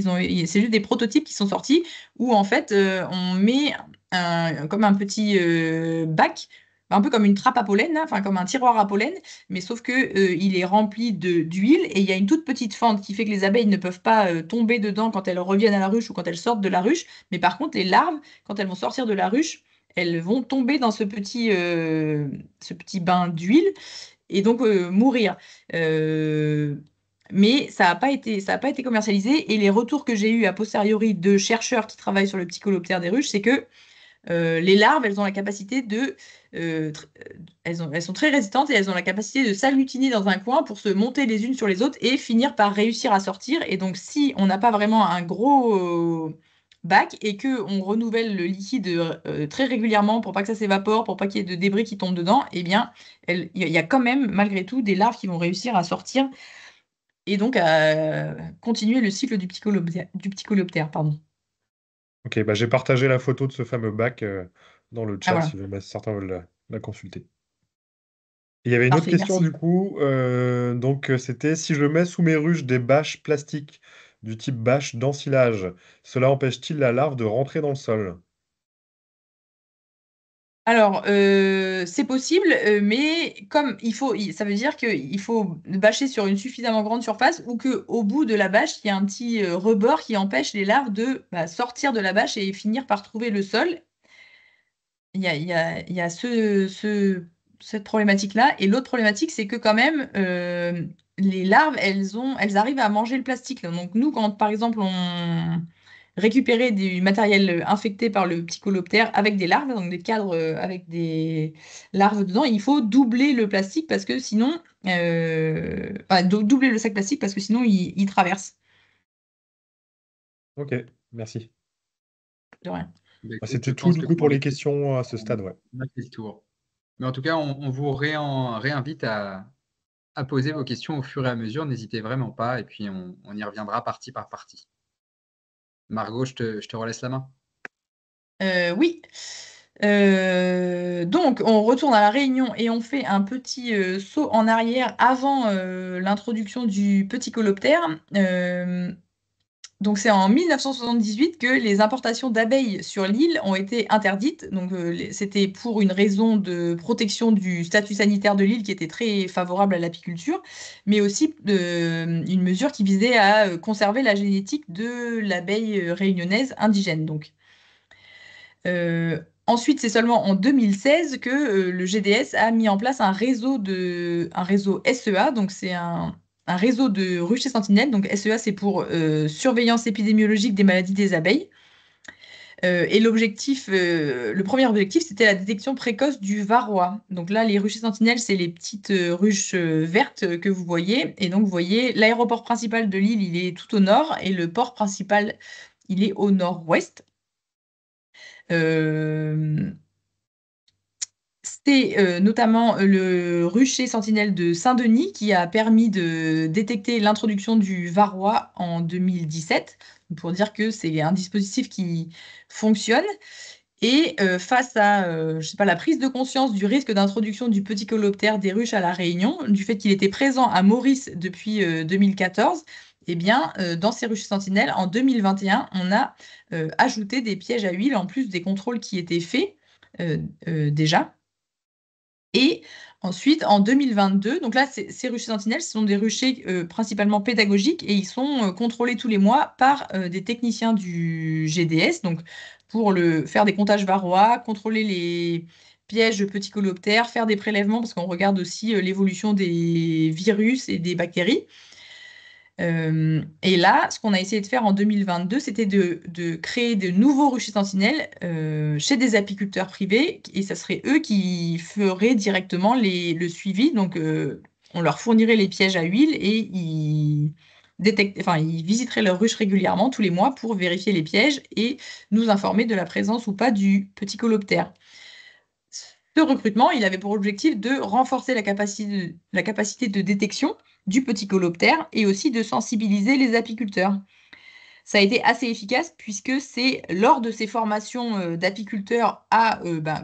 juste des prototypes qui sont sortis où en fait, on met comme un petit bac, un peu comme une trappe à pollen, là, enfin comme un tiroir à pollen, mais sauf que il est rempli d'huile et il y a une toute petite fente qui fait que les abeilles ne peuvent pas tomber dedans quand elles reviennent à la ruche ou quand elles sortent de la ruche. Mais par contre, les larves, quand elles vont sortir de la ruche, elles vont tomber dans ce petit bain d'huile et donc mourir. Euh, mais ça a pas été commercialisé et les retours que j'ai eus a posteriori de chercheurs qui travaillent sur le psycholoptère des ruches, c'est que les larves, elles ont la capacité elles sont très résistantes et elles ont la capacité de s'agglutiner dans un coin pour se monter les unes sur les autres et finir par réussir à sortir. Et donc, si on n'a pas vraiment un gros bac et que on renouvelle le liquide très régulièrement pour pas que ça s'évapore, pour pas qu'il y ait de débris qui tombent dedans, eh bien, il y a quand même, malgré tout, des larves qui vont réussir à sortir et donc à continuer le cycle du psycholoptère, pardon. Ok, bah, j'ai partagé la photo de ce fameux bac dans le Ah chat voilà, si jamais certains veulent la consulter. Il y avait une autre parfait, question merci. du coup, c'était si je mets sous mes ruches des bâches plastiques du type bâche d'ensilage, cela empêche-t-il la larve de rentrer dans le sol? Alors, c'est possible, mais ça veut dire qu'il faut bâcher sur une suffisamment grande surface ou qu'au bout de la bâche, il y a un petit rebord qui empêche les larves de sortir de la bâche et finir par trouver le sol. Il y a cette problématique-là. Et l'autre problématique, c'est que quand même, les larves, elles arrivent à manger le plastique. Donc nous, quand par exemple on récupérait du matériel infecté par le psycholoptère avec des larves, donc des cadres avec des larves dedans, il faut doubler le plastique parce que sinon, doubler le sac plastique parce que sinon il traverse. Ok, merci. De rien. Bah, Bah, écoute, je c'était tout pense du que coup pour pour les les questions, questions à ce on stade, ouais. on a fait le tour. Mais en tout cas, on vous réinvite à poser vos questions au fur et à mesure. N'hésitez vraiment pas et puis on y reviendra partie par partie. Margot, je te relaisse la main. Oui. Donc, on retourne à la Réunion et on fait un petit saut en arrière avant l'introduction du petit coloptère. Donc, c'est en 1978 que les importations d'abeilles sur l'île ont été interdites. Donc, c'était pour une raison de protection du statut sanitaire de l'île qui était très favorable à l'apiculture, mais aussi une mesure qui visait à conserver la génétique de l'abeille réunionnaise indigène. Donc. Ensuite, c'est seulement en 2016 que le GDS a mis en place un réseau SEA, donc c'est un réseau de ruchers sentinelles. Donc SEA, c'est pour surveillance épidémiologique des maladies des abeilles. Et le premier objectif, c'était la détection précoce du varroa. Donc là, les ruchers sentinelles, c'est les petites ruches vertes que vous voyez. Et donc, vous voyez, l'aéroport principal de l'île, il est tout au nord, et le port principal, il est au nord-ouest. Euh, C'est notamment le rucher sentinelle de Saint-Denis qui a permis de détecter l'introduction du varroa en 2017, pour dire que c'est un dispositif qui fonctionne. Et face à je sais pas, la prise de conscience du risque d'introduction du petit coloptère des ruches à La Réunion, du fait qu'il était présent à Maurice depuis 2014, eh bien, dans ces ruches sentinelles, en 2021, on a ajouté des pièges à huile en plus des contrôles qui étaient faits déjà. Et ensuite, en 2022, donc là, ces ruchers sentinelles, ce sont des ruchers principalement pédagogiques et ils sont contrôlés tous les mois par des techniciens du GDS, donc pour faire des comptages varroa, contrôler les pièges de petits coléoptères, faire des prélèvements parce qu'on regarde aussi l'évolution des virus et des bactéries. Et là, ce qu'on a essayé de faire en 2022, c'était de créer de nouveaux ruchers sentinelles chez des apiculteurs privés, et ça serait eux qui feraient directement le suivi. Donc, on leur fournirait les pièges à huile et ils visiteraient leurs ruches régulièrement tous les mois pour vérifier les pièges et nous informer de la présence ou pas du petit coloptère. Ce recrutement, il avait pour objectif de renforcer la capacité de détection du petit coloptère et aussi de sensibiliser les apiculteurs. Ça a été assez efficace puisque c'est lors de ces formations d'apiculteurs à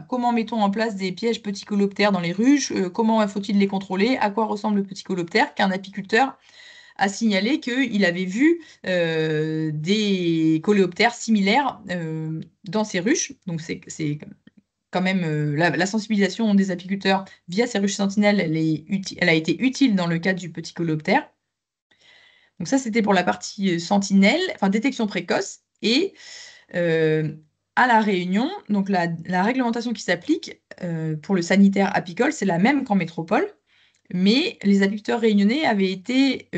comment mettons en place des pièges petits coloptères dans les ruches, comment faut-il les contrôler, à quoi ressemble le petit coloptère, qu'un apiculteur a signalé qu'il avait vu des coléoptères similaires dans ces ruches. Donc c'est quand même la sensibilisation des apiculteurs via ces ruches sentinelles, elle a été utile dans le cadre du petit coléoptère. Donc ça, c'était pour la partie sentinelle, enfin détection précoce. Et à La Réunion, donc la réglementation qui s'applique pour le sanitaire apicole, c'est la même qu'en métropole. Mais les apiculteurs réunionnais avaient été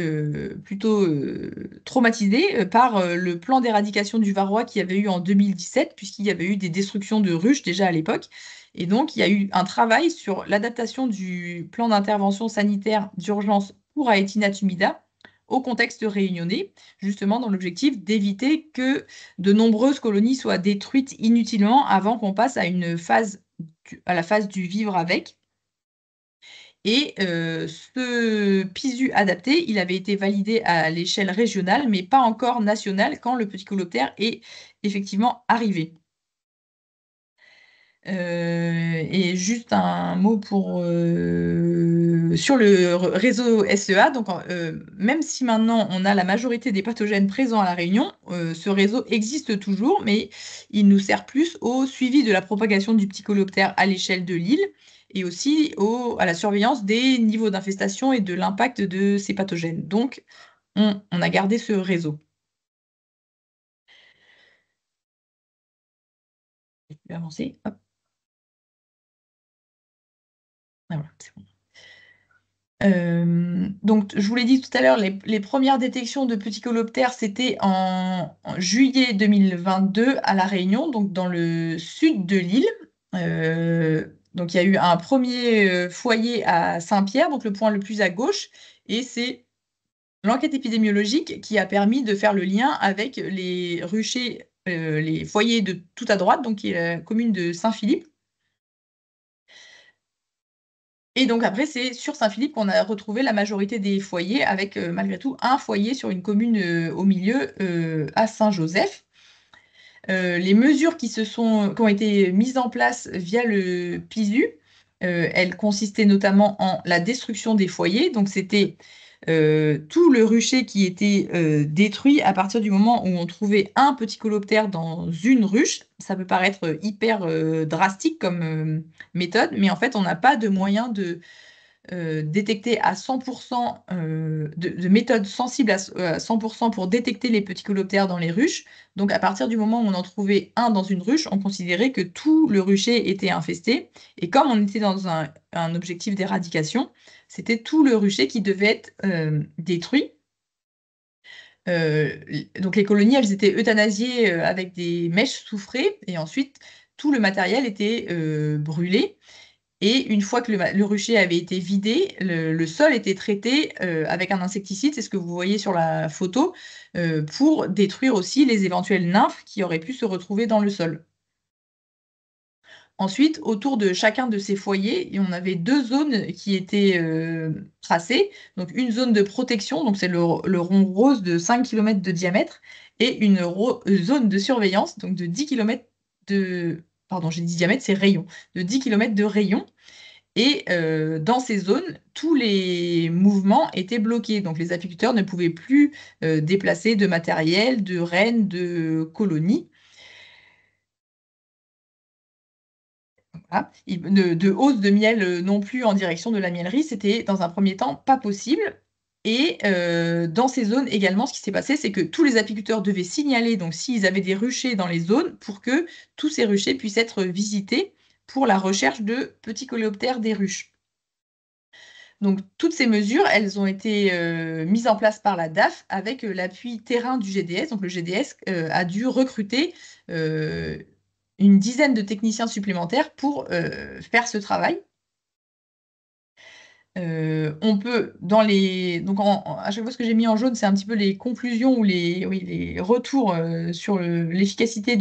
plutôt traumatisés par le plan d'éradication du varroa qu'il y avait eu en 2017, puisqu'il y avait eu des destructions de ruches déjà à l'époque. Et donc, il y a eu un travail sur l'adaptation du plan d'intervention sanitaire d'urgence pour Aetina tumida au contexte réunionnais, justement dans l'objectif d'éviter que de nombreuses colonies soient détruites inutilement avant qu'on passe à la phase du vivre avec. Et ce PISU adapté, il avait été validé à l'échelle régionale, mais pas encore nationale quand le petit coloptère est effectivement arrivé. Et juste un mot sur le réseau SEA. Donc, même si maintenant on a la majorité des pathogènes présents à La Réunion, ce réseau existe toujours, mais il nous sert plus au suivi de la propagation du petit coloptère à l'échelle de l'île et aussi à la surveillance des niveaux d'infestation et de l'impact de ces pathogènes. Donc, on a gardé ce réseau. Je vais avancer. Hop. Ah, voilà, c'est bon. Donc, je vous l'ai dit tout à l'heure, les premières détections de petits coloptères, c'était en juillet 2022 à La Réunion, donc dans le sud de l'île. Donc, il y a eu un premier foyer à Saint-Pierre, donc le point le plus à gauche, et c'est l'enquête épidémiologique qui a permis de faire le lien avec les ruchers, les foyers de tout à droite, donc qui est la commune de Saint-Philippe. Et donc après, c'est sur Saint-Philippe qu'on a retrouvé la majorité des foyers, avec malgré tout un foyer sur une commune au milieu, à Saint-Joseph. Les mesures qui ont été mises en place via le PISU, elles consistaient notamment en la destruction des foyers. Donc c'était tout le rucher qui était détruit à partir du moment où on trouvait un petit coloptère dans une ruche. Ça peut paraître hyper drastique comme méthode, mais en fait, on n'a pas de moyen de détecter à 100%, de méthodes sensibles à 100% pour détecter les petits coloptères dans les ruches. Donc, à partir du moment où on en trouvait un dans une ruche, on considérait que tout le rucher était infesté. Et comme on était dans un objectif d'éradication, c'était tout le rucher qui devait être détruit. Donc, les colonies, elles étaient euthanasiées avec des mèches soufrées, et ensuite, tout le matériel était brûlé. Et une fois que le rucher avait été vidé, le sol était traité avec un insecticide, c'est ce que vous voyez sur la photo, pour détruire aussi les éventuelles nymphes qui auraient pu se retrouver dans le sol. Ensuite, autour de chacun de ces foyers, on avait deux zones qui étaient tracées. Donc une zone de protection, donc c'est le rond rose de 5 km de diamètre, et une zone de surveillance, donc de 10 km de... Pardon, j'ai dit diamètre, c'est rayon, de 10 km de rayon. Et dans ces zones, tous les mouvements étaient bloqués. Donc les apiculteurs ne pouvaient plus déplacer de matériel, de rennes, de colonies. Voilà. De hausse de miel non plus en direction de la mielerie, c'était dans un premier temps pas possible. Et dans ces zones également, ce qui s'est passé, c'est que tous les apiculteurs devaient signaler, donc s'ils avaient des ruchers dans les zones, pour que tous ces ruchers puissent être visités pour la recherche de petits coléoptères des ruches. Donc, toutes ces mesures, elles ont été mises en place par la DAF avec l'appui terrain du GDS. Donc, le GDS a dû recruter une dizaine de techniciens supplémentaires pour faire ce travail. On peut, donc à chaque fois ce que j'ai mis en jaune, c'est un petit peu les conclusions ou les retours sur l'efficacité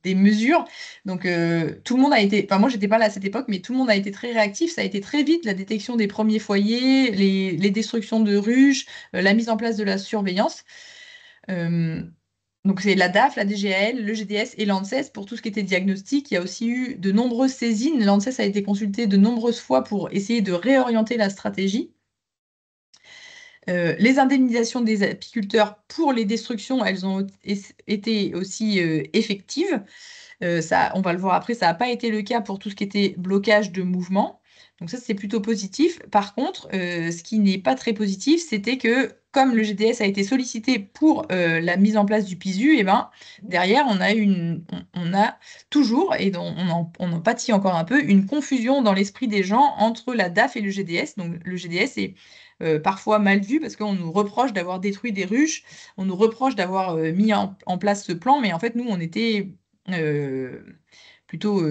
des mesures. Donc, tout le monde a été, enfin moi j'étais pas là à cette époque, mais tout le monde a été très réactif. Ça a été très vite la détection des premiers foyers, les destructions de ruches, la mise en place de la surveillance. Euh, donc c'est la DAF, la DGAL, le GDS et l'ANSES pour tout ce qui était diagnostic. Il y a aussi eu de nombreuses saisines. L'ANSES a été consulté de nombreuses fois pour essayer de réorienter la stratégie. Les indemnisations des apiculteurs pour les destructions, elles ont été aussi effectives. Ça, on va le voir après, ça n'a pas été le cas pour tout ce qui était blocage de mouvement. Donc ça, c'est plutôt positif. Par contre, ce qui n'est pas très positif, c'était que comme le GDS a été sollicité pour la mise en place du PISU, et ben, derrière, on a toujours, et on en pâtit encore un peu, une confusion dans l'esprit des gens entre la DAF et le GDS. Donc le GDS est parfois mal vu parce qu'on nous reproche d'avoir détruit des ruches, on nous reproche d'avoir mis en place ce plan, mais en fait, nous, on était euh, plutôt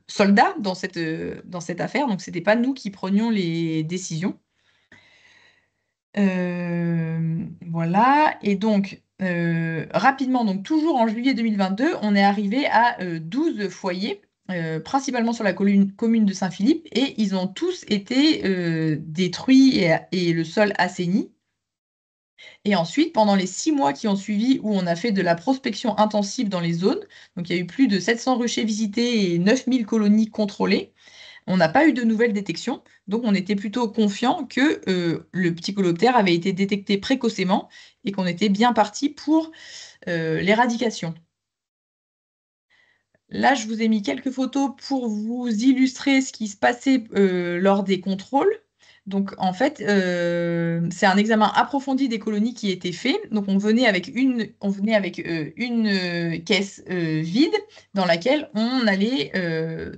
soldats dans cette affaire, donc c'était pas nous qui prenions les décisions. Voilà, et donc rapidement, donc toujours en juillet 2022, on est arrivé à 12 foyers, principalement sur la commune de Saint-Philippe, et ils ont tous été détruits et le sol assaini. Et ensuite, pendant les 6 mois qui ont suivi, où on a fait de la prospection intensive dans les zones, donc il y a eu plus de 700 ruchers visités et 9000 colonies contrôlées, on n'a pas eu de nouvelles détections. Donc on était plutôt confiant que le Ptycoloptère avait été détecté précocement et qu'on était bien parti pour l'éradication. Là, je vous ai mis quelques photos pour vous illustrer ce qui se passait lors des contrôles. Donc, en fait, c'est un examen approfondi des colonies qui était fait. Donc, on venait avec une caisse vide dans laquelle on allait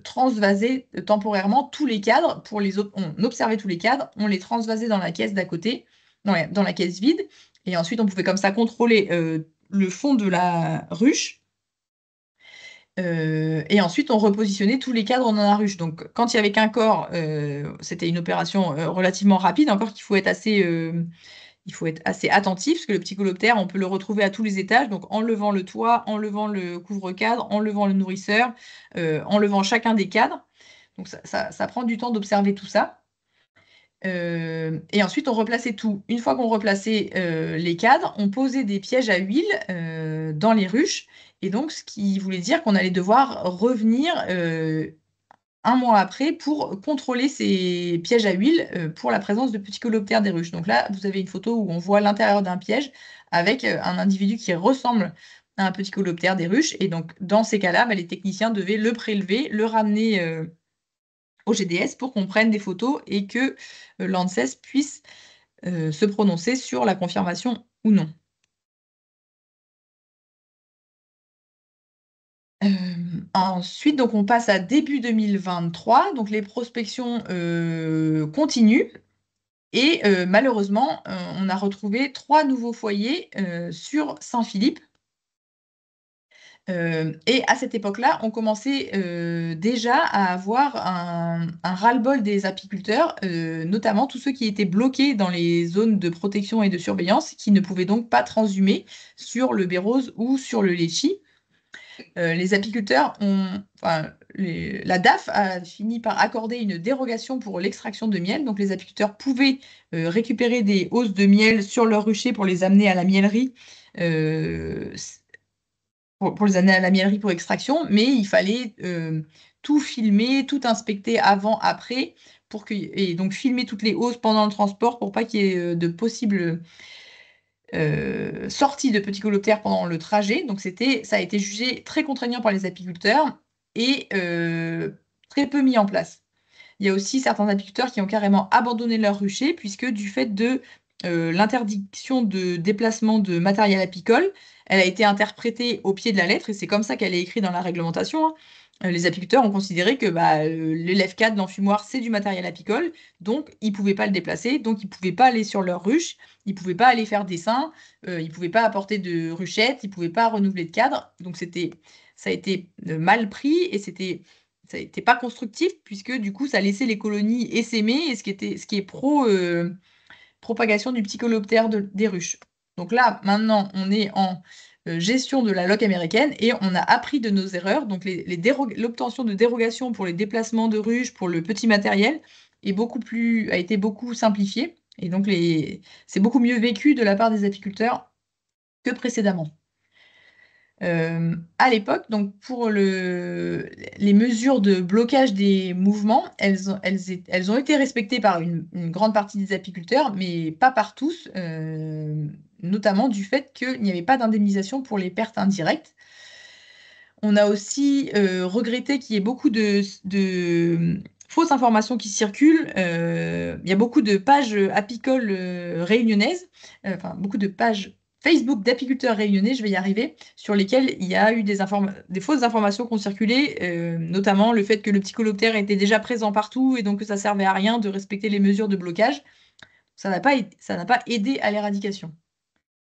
transvaser temporairement tous les cadres. On observait tous les cadres, on les transvasait dans la caisse d'à côté, dans la caisse vide. Et ensuite, on pouvait comme ça contrôler le fond de la ruche. Et ensuite, on repositionnait tous les cadres dans la ruche. Donc, quand il y avait qu'un corps, c'était une opération relativement rapide. Encore qu'il il faut être assez attentif, parce que le Ptycoloptère, on peut le retrouver à tous les étages. Donc, en levant le toit, en levant le couvre-cadre, en levant le nourrisseur, en levant chacun des cadres. Donc, ça prend du temps d'observer tout ça. Et ensuite, on replaçait tout. Une fois qu'on replaçait les cadres, on posait des pièges à huile dans les ruches. Et donc, ce qui voulait dire qu'on allait devoir revenir un mois après pour contrôler ces pièges à huile pour la présence de petits coloptères des ruches. Donc là, vous avez une photo où on voit l'intérieur d'un piège avec un individu qui ressemble à un petit coloptère des ruches. Et donc, dans ces cas-là, les techniciens devaient le prélever, le ramener au GDS pour qu'on prenne des photos et que l'ANSES puisse se prononcer sur la confirmation ou non. Ensuite, donc on passe à début 2023. Donc les prospections continuent. Et malheureusement, on a retrouvé 3 nouveaux foyers sur Saint-Philippe. Et à cette époque-là, on commençait déjà à avoir un ras-le-bol des apiculteurs, notamment tous ceux qui étaient bloqués dans les zones de protection et de surveillance, qui ne pouvaient donc pas transhumer sur le bérose ou sur le litchi. Les apiculteurs la DAF a fini par accorder une dérogation pour l'extraction de miel. Donc les apiculteurs pouvaient récupérer des hausses de miel sur leur rucher pour les amener à la miellerie. Pour les amener à la miellerie pour extraction, mais il fallait tout filmer, tout inspecter avant, après, et donc filmer toutes les hausses pendant le transport pour pas qu'il y ait de possibles sorties de petits coloptères pendant le trajet. Donc ça a été jugé très contraignant par les apiculteurs et très peu mis en place. Il y a aussi certains apiculteurs qui ont carrément abandonné leur rucher, puisque du fait de l'interdiction de déplacement de matériel apicole, elle a été interprétée au pied de la lettre, et c'est comme ça qu'elle est écrite dans la réglementation, hein. Les apiculteurs ont considéré que l'élève 4 l'enfumoir, c'est du matériel apicole, donc ils ne pouvaient pas le déplacer, donc ils ne pouvaient pas aller sur leur ruche, ils ne pouvaient pas aller faire des seins, ils ne pouvaient pas apporter de ruchettes, ils ne pouvaient pas renouveler de cadre. Donc ça a été mal pris, et ça n'était pas constructif, puisque du coup, ça laissait les colonies essaimer, et ce qui est propagation du Ptycoloptère des ruches. Donc là, maintenant, on est en gestion de la loque américaine et on a appris de nos erreurs. Donc l'obtention de dérogations pour les déplacements de ruches, pour le petit matériel, a été beaucoup simplifiée. Et donc c'est beaucoup mieux vécu de la part des apiculteurs que précédemment. À l'époque, donc pour les mesures de blocage des mouvements, elles ont été respectées par une grande partie des apiculteurs, mais pas par tous, notamment du fait qu'il n'y avait pas d'indemnisation pour les pertes indirectes. On a aussi regretté qu'il y ait beaucoup de fausses informations qui circulent. Il y a beaucoup de pages apicoles réunionnaises, enfin beaucoup de pages Facebook d'apiculteurs réunionnais, je vais y arriver, sur lesquelles il y a eu des fausses informations qui ont circulé, notamment le fait que le psychologue était déjà présent partout et donc que ça servait à rien de respecter les mesures de blocage. Ça n'a pas aidé à l'éradication.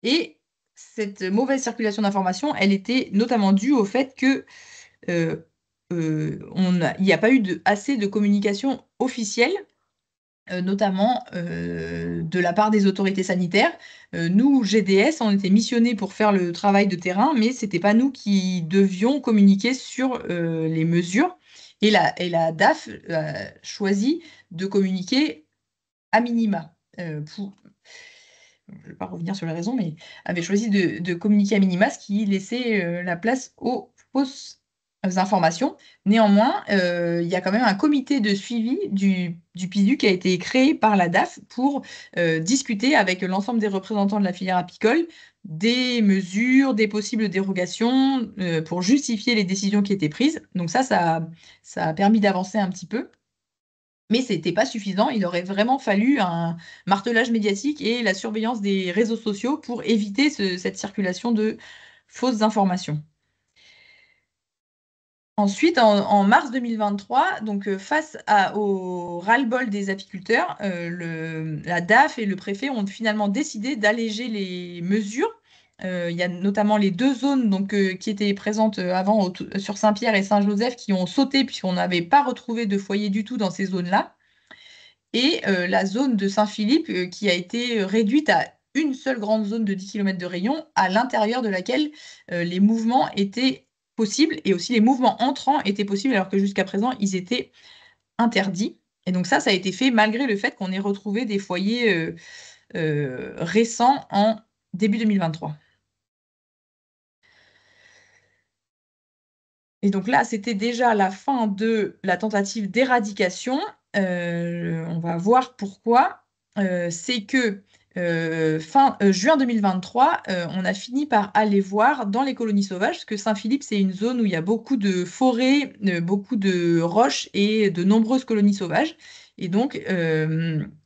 Et cette mauvaise circulation d'informations, elle était notamment due au fait que il n'y a pas eu assez de communication officielle, notamment de la part des autorités sanitaires. Nous, GDS, on était missionnés pour faire le travail de terrain, mais ce n'était pas nous qui devions communiquer sur les mesures. Et la DAF a choisi de communiquer à minima. Je ne vais pas revenir sur les raisons, mais avait choisi de communiquer à minima, ce qui laissait la place aux fausses informations. Néanmoins, il y a quand même un comité de suivi du PIDU qui a été créé par la DAF pour discuter avec l'ensemble des représentants de la filière apicole des mesures, des possibles dérogations pour justifier les décisions qui étaient prises. Donc ça a permis d'avancer un petit peu. Mais ce n'était pas suffisant, il aurait vraiment fallu un martelage médiatique et la surveillance des réseaux sociaux pour éviter cette circulation de fausses informations. Ensuite, en mars 2023, donc, face au ras-le-bol des apiculteurs, la DAF et le préfet ont finalement décidé d'alléger les mesures. Il y a notamment les 2 zones donc, qui étaient présentes avant sur Saint-Pierre et Saint-Joseph qui ont sauté puisqu'on n'avait pas retrouvé de foyer du tout dans ces zones-là. Et la zone de Saint-Philippe qui a été réduite à une seule grande zone de 10 km de rayon à l'intérieur de laquelle les mouvements étaient possibles et aussi les mouvements entrants étaient possibles alors que jusqu'à présent ils étaient interdits. Et donc ça a été fait malgré le fait qu'on ait retrouvé des foyers récents en début 2023. Et donc là, c'était déjà la fin de la tentative d'éradication. On va voir pourquoi. C'est que fin juin 2023, on a fini par aller voir dans les colonies sauvages, parce que Saint-Philippe, c'est une zone où il y a beaucoup de forêts, beaucoup de roches et de nombreuses colonies sauvages. Et donc,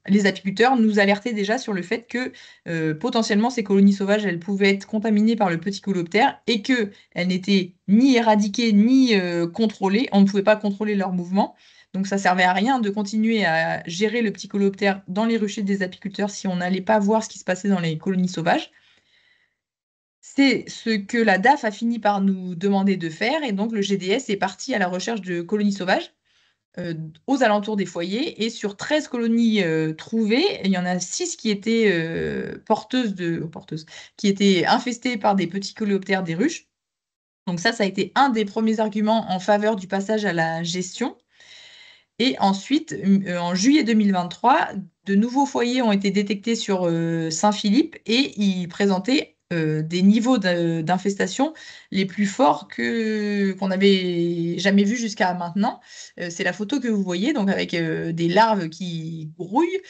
les apiculteurs nous alertaient déjà sur le fait que potentiellement ces colonies sauvages, elles pouvaient être contaminées par le petit coléoptère et qu'elles n'étaient ni éradiquées ni contrôlées. On ne pouvait pas contrôler leurs mouvements. Donc ça servait à rien de continuer à gérer le petit coléoptère dans les ruchers des apiculteurs si on n'allait pas voir ce qui se passait dans les colonies sauvages. C'est ce que la DAF a fini par nous demander de faire et donc le GDS est parti à la recherche de colonies sauvages aux alentours des foyers et sur 13 colonies trouvées, il y en a 6 qui étaient qui étaient infestées par des petits coléoptères des ruches. Donc ça a été un des premiers arguments en faveur du passage à la gestion. Et ensuite, en juillet 2023, de nouveaux foyers ont été détectés sur Saint-Philippe et ils présentaient des niveaux d'infestation les plus forts qu'on n'avait jamais vus jusqu'à maintenant. C'est la photo que vous voyez, donc avec des larves qui grouillent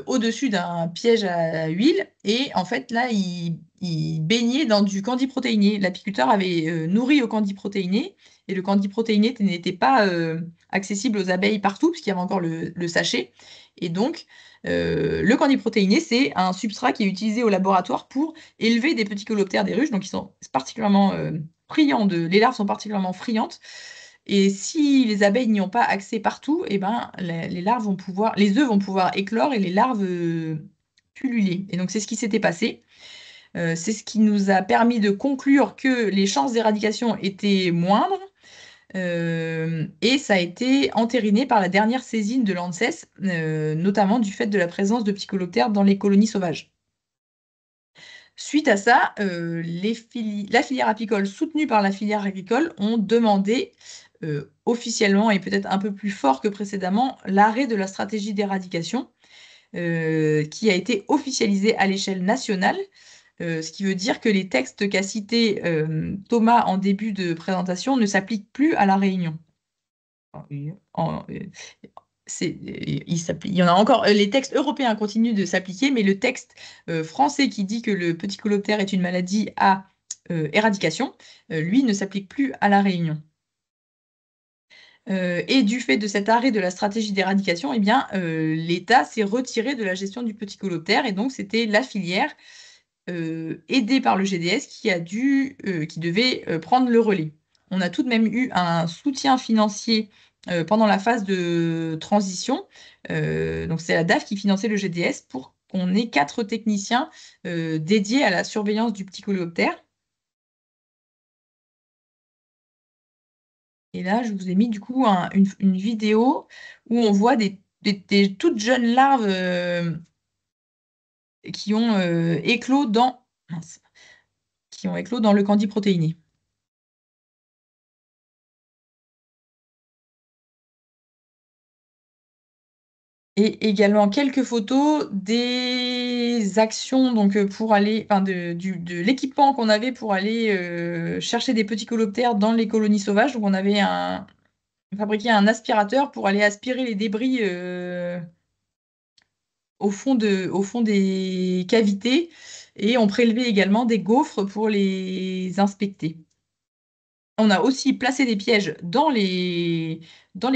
au-dessus d'un piège à huile. Et en fait, là, ils baignaient dans du candiprotéiné. L'apiculteur avait nourri au candiprotéiné et le candiprotéiné n'était pas accessible aux abeilles partout, puisqu'il y avait encore le sachet. Et donc, le candiprotéiné, c'est un substrat qui est utilisé au laboratoire pour élever des petits coléoptères des ruches. Donc, ils sont particulièrement friands les larves sont particulièrement friandes. Et si les abeilles n'y ont pas accès partout, eh ben, les œufs vont pouvoir éclore et les larves pulluler. Et donc, c'est ce qui s'était passé. C'est ce qui nous a permis de conclure que les chances d'éradication étaient moindres. Et ça a été entériné par la dernière saisine de l'ANSES, notamment du fait de la présence de psychologues dans les colonies sauvages. Suite à ça, la filière apicole soutenue par la filière agricole ont demandé officiellement et peut-être un peu plus fort que précédemment l'arrêt de la stratégie d'éradication qui a été officialisée à l'échelle nationale, ce qui veut dire que les textes qu'a cités Thomas en début de présentation ne s'appliquent plus à La Réunion. En- euh, il y en a encore, les textes européens continuent de s'appliquer, mais le texte français qui dit que le petit coléoptère est une maladie à éradication, lui ne s'applique plus à La Réunion. Et du fait de cet arrêt de la stratégie d'éradication, eh bien, l'État s'est retiré de la gestion du petit coléoptère et donc c'était la filière aidée par le GDS qui devait prendre le relais. On a tout de même eu un soutien financier pendant la phase de transition. Donc c'est la DAF qui finançait le GDS pour qu'on ait 4 techniciens dédiés à la surveillance du petit coléoptère. Et là, je vous ai mis du coup une vidéo où on voit des toutes jeunes larves qui ont éclos mince, qui ont éclos dans le candi protéiné. Et également quelques photos des actions donc pour aller, enfin de l'équipement qu'on avait pour aller chercher des petits coléoptères dans les colonies sauvages. Donc on avait fabriqué un aspirateur pour aller aspirer les débris au fond des cavités et on prélevait également des gaufres pour les inspecter. On a aussi placé des pièges dans les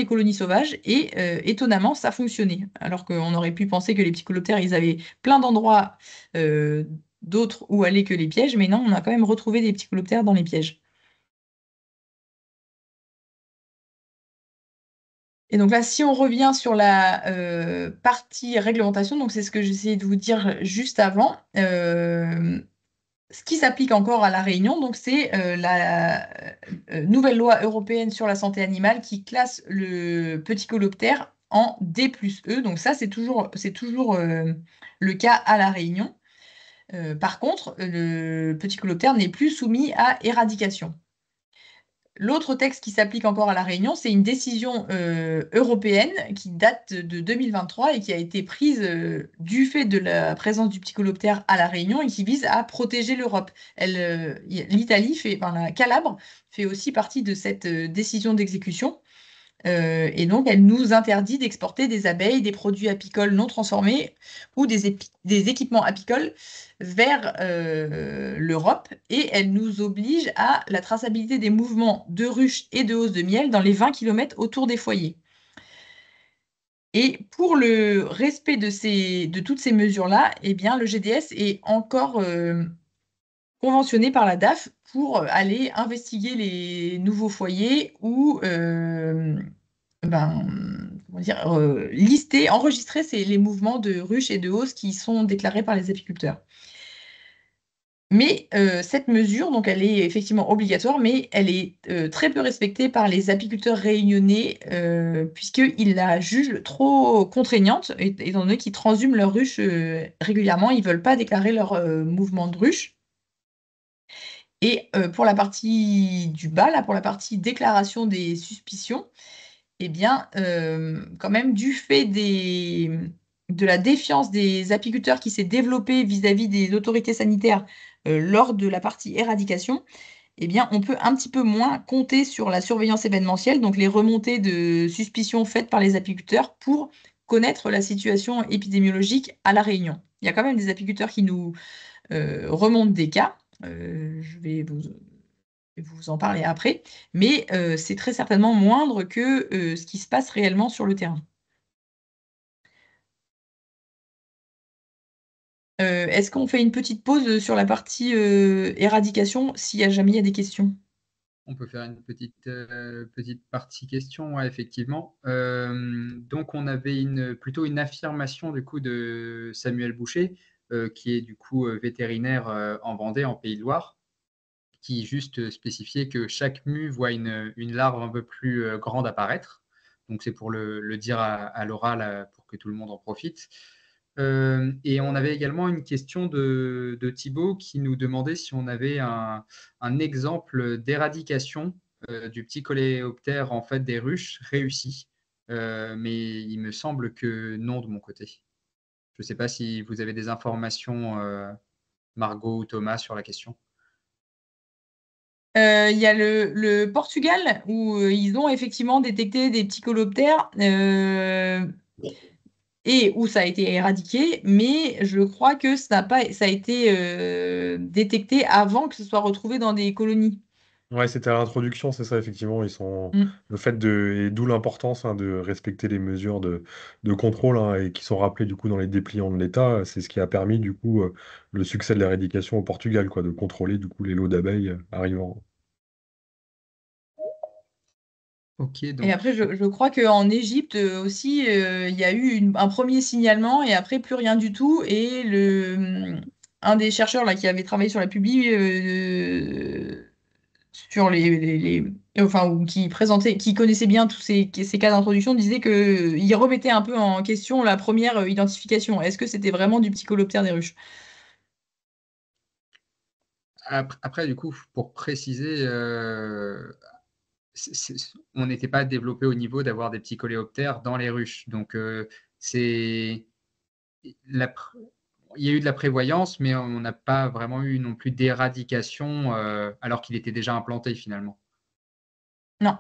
colonies sauvages et étonnamment, ça fonctionnait. Alors qu'on aurait pu penser que les psychoptères, ils avaient plein d'endroits euh, d'autres où aller que les pièges, mais non, on a quand même retrouvé des psychoptères dans les pièges. Et donc là, si on revient sur la partie réglementation, donc c'est ce que j'essayais de vous dire juste avant, ce qui s'applique encore à La Réunion, donc c'est la nouvelle loi européenne sur la santé animale qui classe le petit coléoptère en D+E. Donc ça, c'est toujours le cas à La Réunion. Par contre, le petit coléoptère n'est plus soumis à éradication. L'autre texte qui s'applique encore à La Réunion, c'est une décision européenne qui date de 2023 et qui a été prise du fait de la présence du psychoptère à La Réunion et qui vise à protéger l'Europe. L'Italie enfin, la Calabre fait aussi partie de cette décision d'exécution. Et donc, elle nous interdit d'exporter des abeilles, des produits apicoles non transformés ou des équipements apicoles vers l'Europe. Et elle nous oblige à la traçabilité des mouvements de ruches et de hausses de miel dans les 20 km autour des foyers. Et pour le respect de toutes ces mesures-là, eh bien, le GDS est encore conventionné par la DAF pour aller investiguer les nouveaux foyers ou comment dire, lister, enregistrer les mouvements de ruches et de hausses qui sont déclarés par les apiculteurs. Mais cette mesure, donc elle est effectivement obligatoire, mais elle est très peu respectée par les apiculteurs réunionnais, puisqu'ils la jugent trop contraignante, étant donné qu'ils transhument leurs ruches régulièrement, ils ne veulent pas déclarer leur mouvement de ruche. Et pour la partie du bas, là, pour la partie déclaration des suspicions, eh bien, quand même, du fait de la défiance des apiculteurs qui s'est développée vis-à-vis des autorités sanitaires lors de la partie éradication, eh bien, on peut un petit peu moins compter sur la surveillance événementielle, donc les remontées de suspicions faites par les apiculteurs pour connaître la situation épidémiologique à La Réunion. Il y a quand même des apiculteurs qui nous remontent des cas. Je vais vous en parler après, mais c'est très certainement moindre que ce qui se passe réellement sur le terrain. Est-ce qu'on fait une petite pause sur la partie éradication s'il y a jamais il y a des questions? On peut faire une petite partie question, ouais, effectivement. Donc, on avait plutôt une affirmation du coup de Samuel Boucher, qui est du coup vétérinaire en Vendée, en Pays de Loire, qui juste spécifiait que chaque mue voit une larve un peu plus grande apparaître. Donc, c'est pour le dire à l'oral pour que tout le monde en profite. Et on avait également une question de Thibaut qui nous demandait si on avait un exemple d'éradication du petit coléoptère en fait des ruches réussi. Mais il me semble que non de mon côté. Je ne sais pas si vous avez des informations, Margot ou Thomas, sur la question. Il y a le Portugal où ils ont effectivement détecté des petits coléoptères et où ça a été éradiqué, mais je crois que ça a été détecté avant que ce soit retrouvé dans des colonies. Ouais, c'était à l'introduction, c'est ça, effectivement. Ils sont Mm. le fait et d'où l'importance de respecter les mesures de contrôle et qui sont rappelées du coup dans les dépliants de l'État. C'est ce qui a permis du coup le succès de l'éradication au Portugal, quoi, de contrôler du coup les lots d'abeilles arrivant. Ok, Et donc après, je crois qu'en Égypte aussi, il y a eu un premier signalement et après plus rien du tout. Et un des chercheurs là, qui avait travaillé sur la publi, sur enfin, ou qui présentait, qui connaissait bien tous ces cas d'introduction, disait qu'il remettait un peu en question la première identification. Est-ce que c'était vraiment du Psycholoptère des ruches? après, du coup, pour préciser, on n'était pas développé au niveau d'avoir des petits coléoptères dans les ruches. Donc, c'est la, il y a eu de la prévoyance, mais on n'a pas vraiment eu non plus d'éradication alors qu'il était déjà implanté finalement. Non.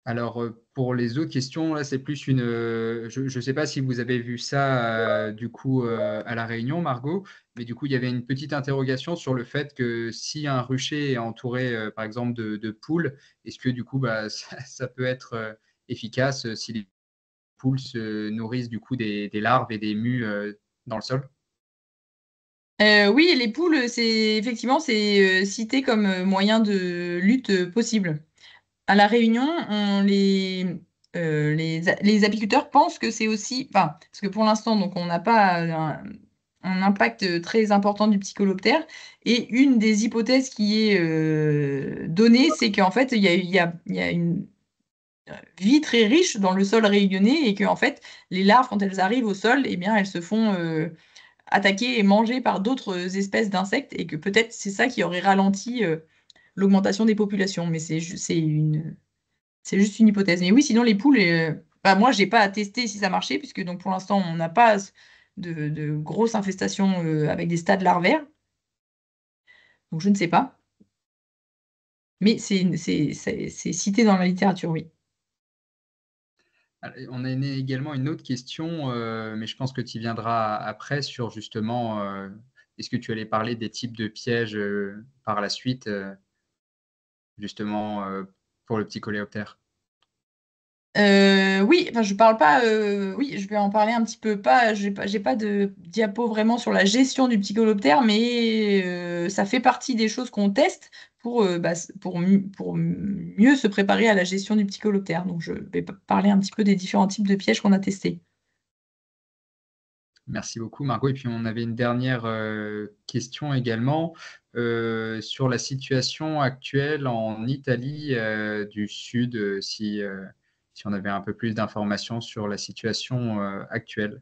Alors, pour les autres questions, là, c'est plus une. Je ne sais pas si vous avez vu ça du coup à La Réunion, Margot, mais du coup, il y avait une petite interrogation sur le fait que si un rucher est entouré, par exemple, de poules, est-ce que du coup, bah, ça peut être efficace si les poules se nourrissent du coup des larves et des mues dans le sol? Oui, les poules, effectivement, c'est cité comme moyen de lutte possible. À La Réunion, les apiculteurs pensent que c'est aussi, enfin, parce que pour l'instant, donc on n'a pas un impact très important du psycholoptère. Et une des hypothèses qui est donnée, c'est qu'en fait, il y a une vie très riche dans le sol réunionnais et que en fait, les larves, quand elles arrivent au sol, eh bien, elles se font attaquer et manger par d'autres espèces d'insectes et que peut-être c'est ça qui aurait ralenti l'augmentation des populations. Mais c'est juste une hypothèse. Mais oui, sinon les poules, bah, moi, j'ai pas à tester si ça marchait, puisque donc pour l'instant, on n'a pas de grosses infestations avec des stades larvaires. Donc je ne sais pas. Mais c'est cité dans la littérature, oui. On a également une autre question, mais je pense que tu y viendras après sur justement, est-ce que tu allais parler des types de pièges par la suite, justement pour le petit coléoptère? Oui, enfin, je parle pas. Oui, je vais en parler un petit peu. J'ai pas de diapo vraiment sur la gestion du psycholoptère, mais ça fait partie des choses qu'on teste pour mieux se préparer à la gestion du psycholoptère. Donc, je vais parler un petit peu des différents types de pièges qu'on a testés. Merci beaucoup, Margot. Et puis, on avait une dernière question également sur la situation actuelle en Italie du Sud, si on avait un peu plus d'informations sur la situation actuelle.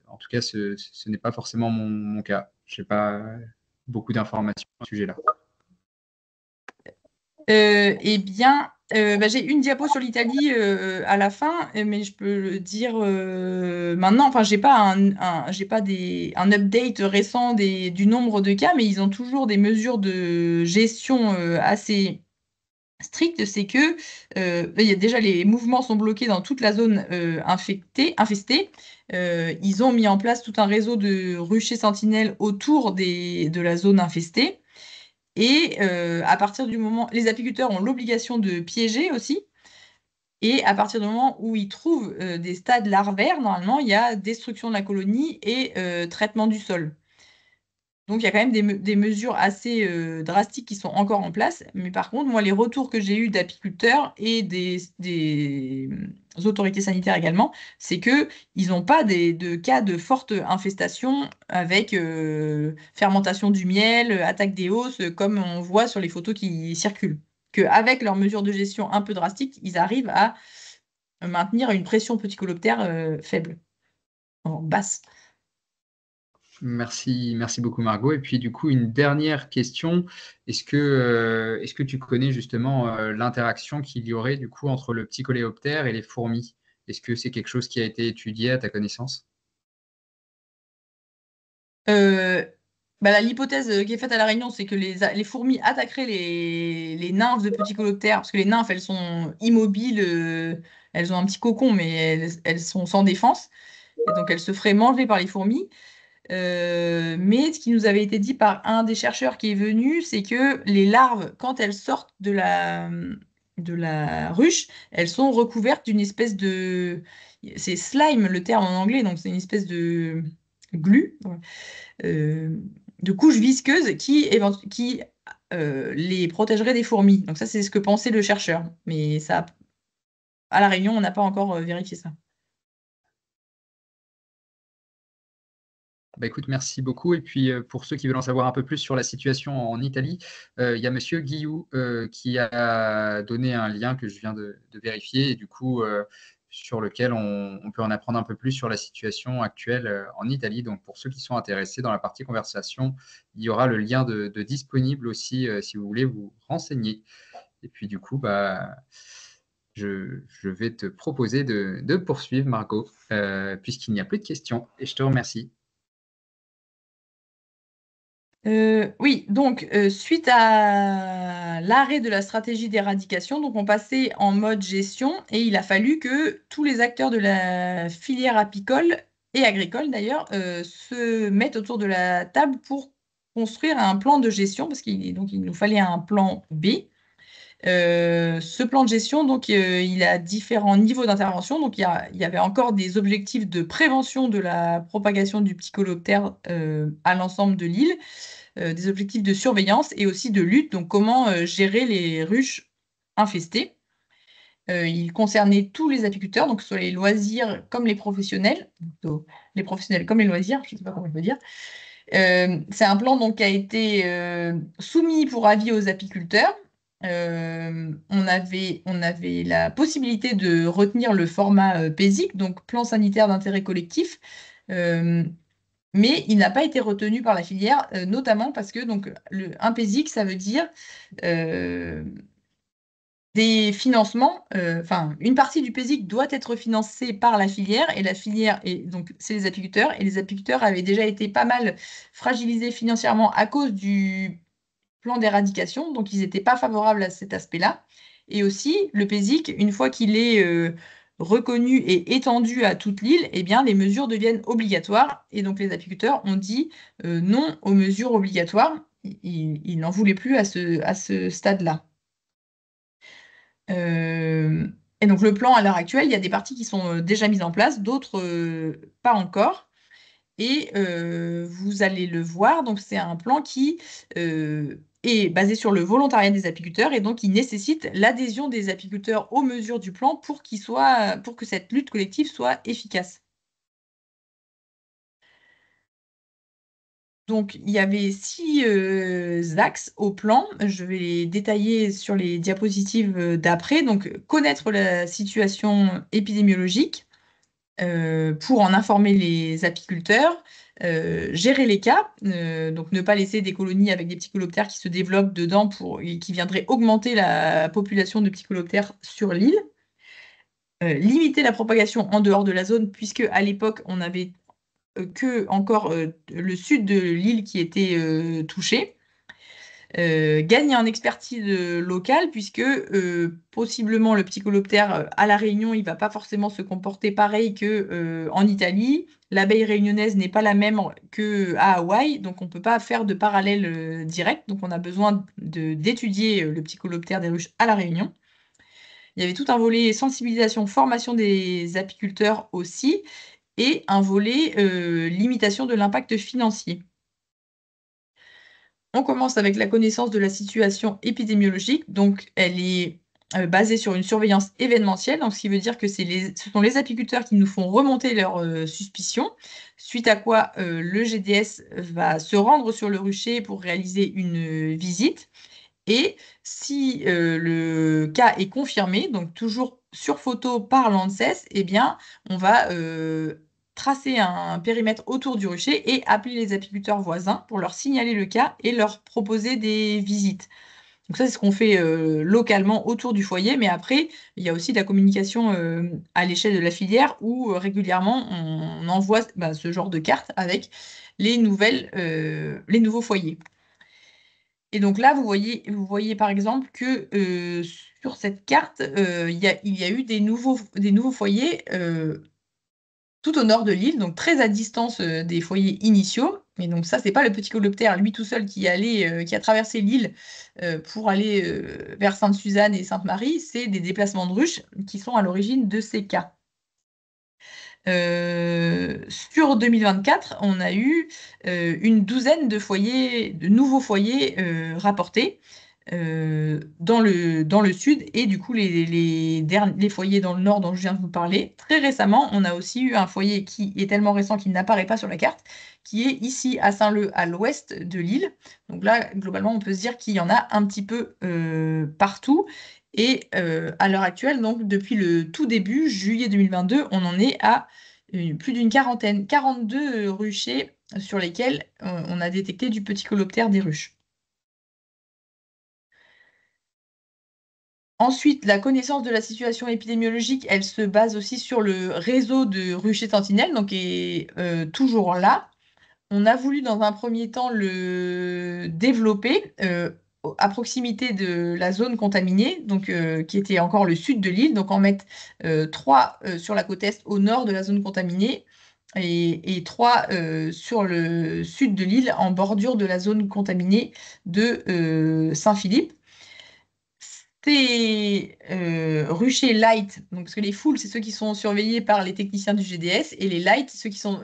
En tout cas, ce n'est pas forcément mon cas. Je n'ai pas beaucoup d'informations à ce sujet-là. Eh bien, bah, j'ai une diapo sur l'Italie à la fin, mais je peux le dire maintenant. Enfin, j'ai pas un update récent du nombre de cas, mais ils ont toujours des mesures de gestion assez strictes. C'est que il y a déjà les mouvements sont bloqués dans toute la zone infestée. Ils ont mis en place tout un réseau de ruchers sentinelles autour de la zone infestée. Et à partir du moment, les apiculteurs ont l'obligation de piéger aussi. Et à partir du moment où ils trouvent des stades larvaires, normalement, il y a destruction de la colonie et traitement du sol. Donc il y a quand même des mesures assez drastiques qui sont encore en place. Mais par contre, moi, les retours que j'ai eus d'apiculteurs et des autorités sanitaires également, c'est que ils n'ont pas de cas de forte infestation avec fermentation du miel, attaque des hausses, comme on voit sur les photos qui circulent. Qu'avec leurs mesures de gestion un peu drastiques, ils arrivent à maintenir une pression petit faible. basse. Merci beaucoup Margot. Et puis du coup, une dernière question. Est-ce que tu connais justement l'interaction qu'il y aurait du coup entre le petit coléoptère et les fourmis? Est-ce que c'est quelque chose qui a été étudié à ta connaissance? L'hypothèse qui est faite à La Réunion, c'est que les fourmis attaqueraient les nymphes de petits coléoptères, parce que les nymphes, elles sont immobiles, elles ont un petit cocon, mais elles sont sans défense, et donc elles se feraient manger par les fourmis. Mais ce qui nous avait été dit par un des chercheurs qui est venu, c'est que les larves, quand elles sortent de la ruche, elles sont recouvertes d'une espèce de... C'est slime le terme en anglais, donc c'est une espèce de glu, euh, de couche visqueuse qui les protégerait des fourmis. Donc ça, c'est ce que pensait le chercheur. Mais ça, à La Réunion, on n'a pas encore vérifié ça. Bah, écoute, merci beaucoup. Et puis, pour ceux qui veulent en savoir un peu plus sur la situation en Italie, il y a Monsieur Guillou qui a donné un lien que je viens de vérifier et du coup, sur lequel on peut en apprendre un peu plus sur la situation actuelle en Italie. Donc, pour ceux qui sont intéressés dans la partie conversation, il y aura le lien de disponible aussi si vous voulez vous renseigner. Et puis, du coup, bah, je vais te proposer de poursuivre, Margot, puisqu'il n'y a plus de questions. Et je te remercie. Oui, donc suite à l'arrêt de la stratégie d'éradication, donc on passait en mode gestion et il a fallu que tous les acteurs de la filière apicole et agricole d'ailleurs se mettent autour de la table pour construire un plan de gestion parce il nous fallait un plan B. Ce plan de gestion, donc, il a différents niveaux d'intervention. Donc, il y avait encore des objectifs de prévention de la propagation du petit coléoptère à l'ensemble de l'île, des objectifs de surveillance et aussi de lutte. Donc, comment gérer les ruches infestées. Il concernait tous les apiculteurs, donc soit les loisirs comme les professionnels, plutôt les professionnels comme les loisirs, je ne sais pas comment je veux dire. C'est un plan donc, qui a été soumis pour avis aux apiculteurs. On avait la possibilité de retenir le format PESIC, donc plan sanitaire d'intérêt collectif, euh, mais il n'a pas été retenu par la filière, notamment parce que donc, un PESIC, ça veut dire euh, des financements, enfin, une partie du PESIC doit être financée par la filière, et la filière, et donc c'est les apiculteurs, et les apiculteurs avaient déjà été pas mal fragilisés financièrement à cause du plan d'éradication, donc ils n'étaient pas favorables à cet aspect-là. Et aussi, le PESIC, une fois qu'il est reconnu et étendu à toute l'île, eh bien, les mesures deviennent obligatoires, et donc les apiculteurs ont dit non aux mesures obligatoires. Ils n'en voulaient plus à ce stade-là. Euh, et donc le plan à l'heure actuelle, il y a des parties qui sont déjà mises en place, d'autres pas encore. Et vous allez le voir, donc c'est un plan qui est basé sur le volontariat des apiculteurs et donc il nécessite l'adhésion des apiculteurs aux mesures du plan pour que cette lutte collective soit efficace. Donc, il y avait 6 axes au plan. Je vais les détailler sur les diapositives d'après. Donc, connaître la situation épidémiologique pour en informer les apiculteurs, gérer les cas, donc ne pas laisser des colonies avec des petits coléoptères qui se développent dedans et qui viendraient augmenter la population de petits coléoptères sur l'île. Limiter la propagation en dehors de la zone, puisque à l'époque, on avait que encore le sud de l'île qui était touché. Gagner en expertise locale, puisque possiblement le petit coléoptère à La Réunion, il ne va pas forcément se comporter pareil qu'en Italie. L'abeille réunionnaise n'est pas la même qu'à Hawaï, donc on ne peut pas faire de parallèle direct. Donc on a besoin d'étudier le petit coléoptère des ruches à La Réunion. Il y avait tout un volet sensibilisation, formation des apiculteurs aussi, et un volet limitation de l'impact financier. On commence avec la connaissance de la situation épidémiologique. Donc, elle est basée sur une surveillance événementielle, donc ce qui veut dire que ce sont les apiculteurs qui nous font remonter leurs suspicions, suite à quoi le GDS va se rendre sur le rucher pour réaliser une visite. Et si le cas est confirmé, donc toujours sur photo par l'ANSES, eh bien, on va tracer un périmètre autour du rucher et appeler les apiculteurs voisins pour leur signaler le cas et leur proposer des visites. Donc ça, c'est ce qu'on fait localement autour du foyer, mais après, il y a aussi de la communication à l'échelle de la filière où régulièrement on envoie ce genre de carte avec les nouveaux foyers. Et donc là, vous voyez par exemple que sur cette carte, il y a eu des nouveaux foyers tout au nord de l'île, donc très à distance des foyers initiaux. Et donc ça, c'est pas le petit coloptère, lui tout seul, qui a traversé l'île pour aller vers Sainte-Suzanne et Sainte-Marie. C'est des déplacements de ruches qui sont à l'origine de ces cas. Sur 2024, on a eu une douzaine de nouveaux foyers rapportés dans le sud et du coup les foyers dans le nord dont je viens de vous parler. Très récemment, on a aussi eu un foyer qui est tellement récent qu'il n'apparaît pas sur la carte, qui est ici à Saint-Leu, à l'ouest de l'île. Donc là, globalement, on peut se dire qu'il y en a un petit peu partout. Et à l'heure actuelle, donc depuis le tout début, juillet 2022, on en est à plus d'une quarantaine, 42 ruchers sur lesquels on a détecté du petit coloptère des ruches. Ensuite, la connaissance de la situation épidémiologique, elle se base aussi sur le réseau de ruchers sentinelles, donc est toujours là. On a voulu dans un premier temps le développer à proximité de la zone contaminée, donc qui était encore le sud de l'île, donc en mettre trois sur la côte est au nord de la zone contaminée et trois sur le sud de l'île en bordure de la zone contaminée de Saint-Philippe. Ces ruchers light, donc, parce que les full, c'est ceux qui sont surveillés par les techniciens du GDS, et les light, ceux qui sont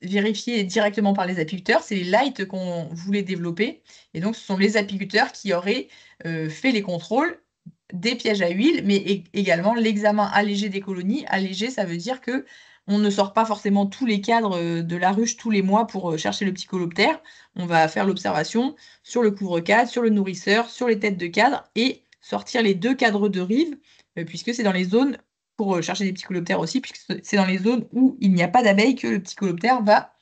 vérifiés directement par les apiculteurs, c'est les light qu'on voulait développer. Et donc, ce sont les apiculteurs qui auraient fait les contrôles des pièges à huile, mais également l'examen allégé des colonies. Allégé, ça veut dire que on ne sort pas forcément tous les cadres de la ruche tous les mois pour chercher le petit coloptère. On va faire l'observation sur le couvre-cadre, sur le nourrisseur, sur les têtes de cadre et sortir les deux cadres de rive, puisque c'est dans les zones, pour chercher des petits coloptères aussi, puisque c'est dans les zones où il n'y a pas d'abeilles que le petit coloptère va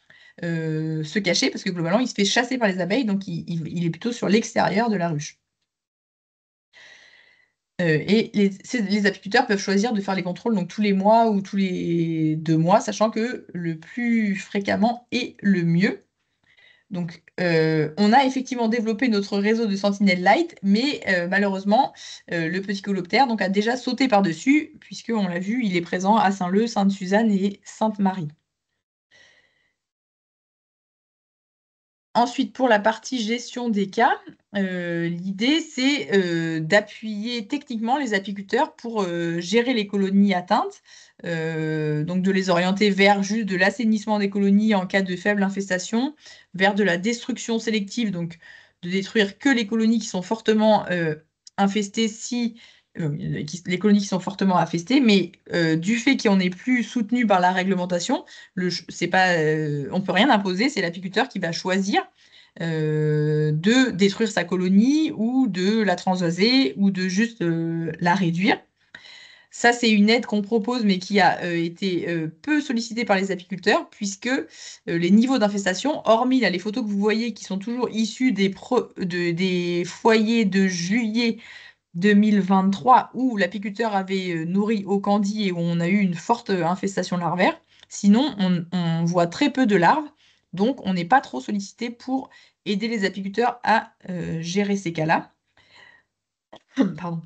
se cacher, parce que globalement, il se fait chasser par les abeilles, donc il est plutôt sur l'extérieur de la ruche. Et les apiculteurs peuvent choisir de faire les contrôles donc, tous les mois ou tous les 2 mois, sachant que le plus fréquemment est le mieux. Donc, on a effectivement développé notre réseau de sentinelles light, mais malheureusement, le petit coloptère donc, a déjà sauté par-dessus, puisqu'on l'a vu, il est présent à Saint-Leu, Sainte-Suzanne et Sainte-Marie. Ensuite, pour la partie gestion des cas, l'idée, c'est d'appuyer techniquement les apiculteurs pour gérer les colonies atteintes, donc de les orienter vers juste de l'assainissement des colonies en cas de faible infestation, vers de la destruction sélective, donc de détruire que les colonies qui sont fortement infestées les colonies qui sont fortement infestées, mais du fait qu'on n'est plus soutenu par la réglementation, c'est pas, on peut rien imposer, c'est l'apiculteur qui va choisir de détruire sa colonie ou de la transvaser ou de juste la réduire. Ça, c'est une aide qu'on propose, mais qui a été peu sollicitée par les apiculteurs, puisque les niveaux d'infestation, hormis là, les photos que vous voyez qui sont toujours issues des foyers de juillet 2023 où l'apiculteur avait nourri au candy et où on a eu une forte infestation larvaire. Sinon, on voit très peu de larves, donc on n'est pas trop sollicité pour aider les apiculteurs à gérer ces cas-là. Pardon.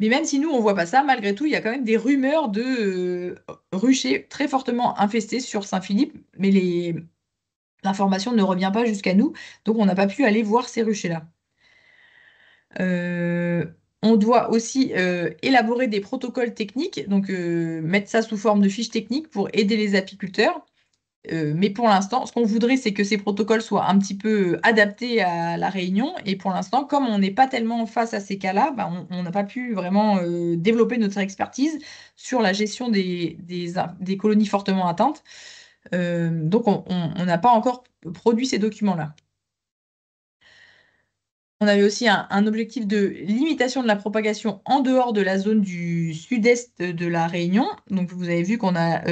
Mais même si nous, on ne voit pas ça, malgré tout, il y a quand même des rumeurs de ruchers très fortement infestés sur Saint-Philippe, mais l'information ne revient pas jusqu'à nous, donc on n'a pas pu aller voir ces ruchers-là. On doit aussi élaborer des protocoles techniques, donc mettre ça sous forme de fiches techniques pour aider les apiculteurs. Mais pour l'instant, ce qu'on voudrait, c'est que ces protocoles soient un petit peu adaptés à la Réunion. Et pour l'instant, comme on n'est pas tellement face à ces cas-là, bah, on n'a pas pu vraiment développer notre expertise sur la gestion des colonies fortement atteintes. Donc, on n'a pas encore produit ces documents-là. On avait aussi un objectif de limitation de la propagation en dehors de la zone du sud-est de la Réunion. Donc, vous avez vu qu'on a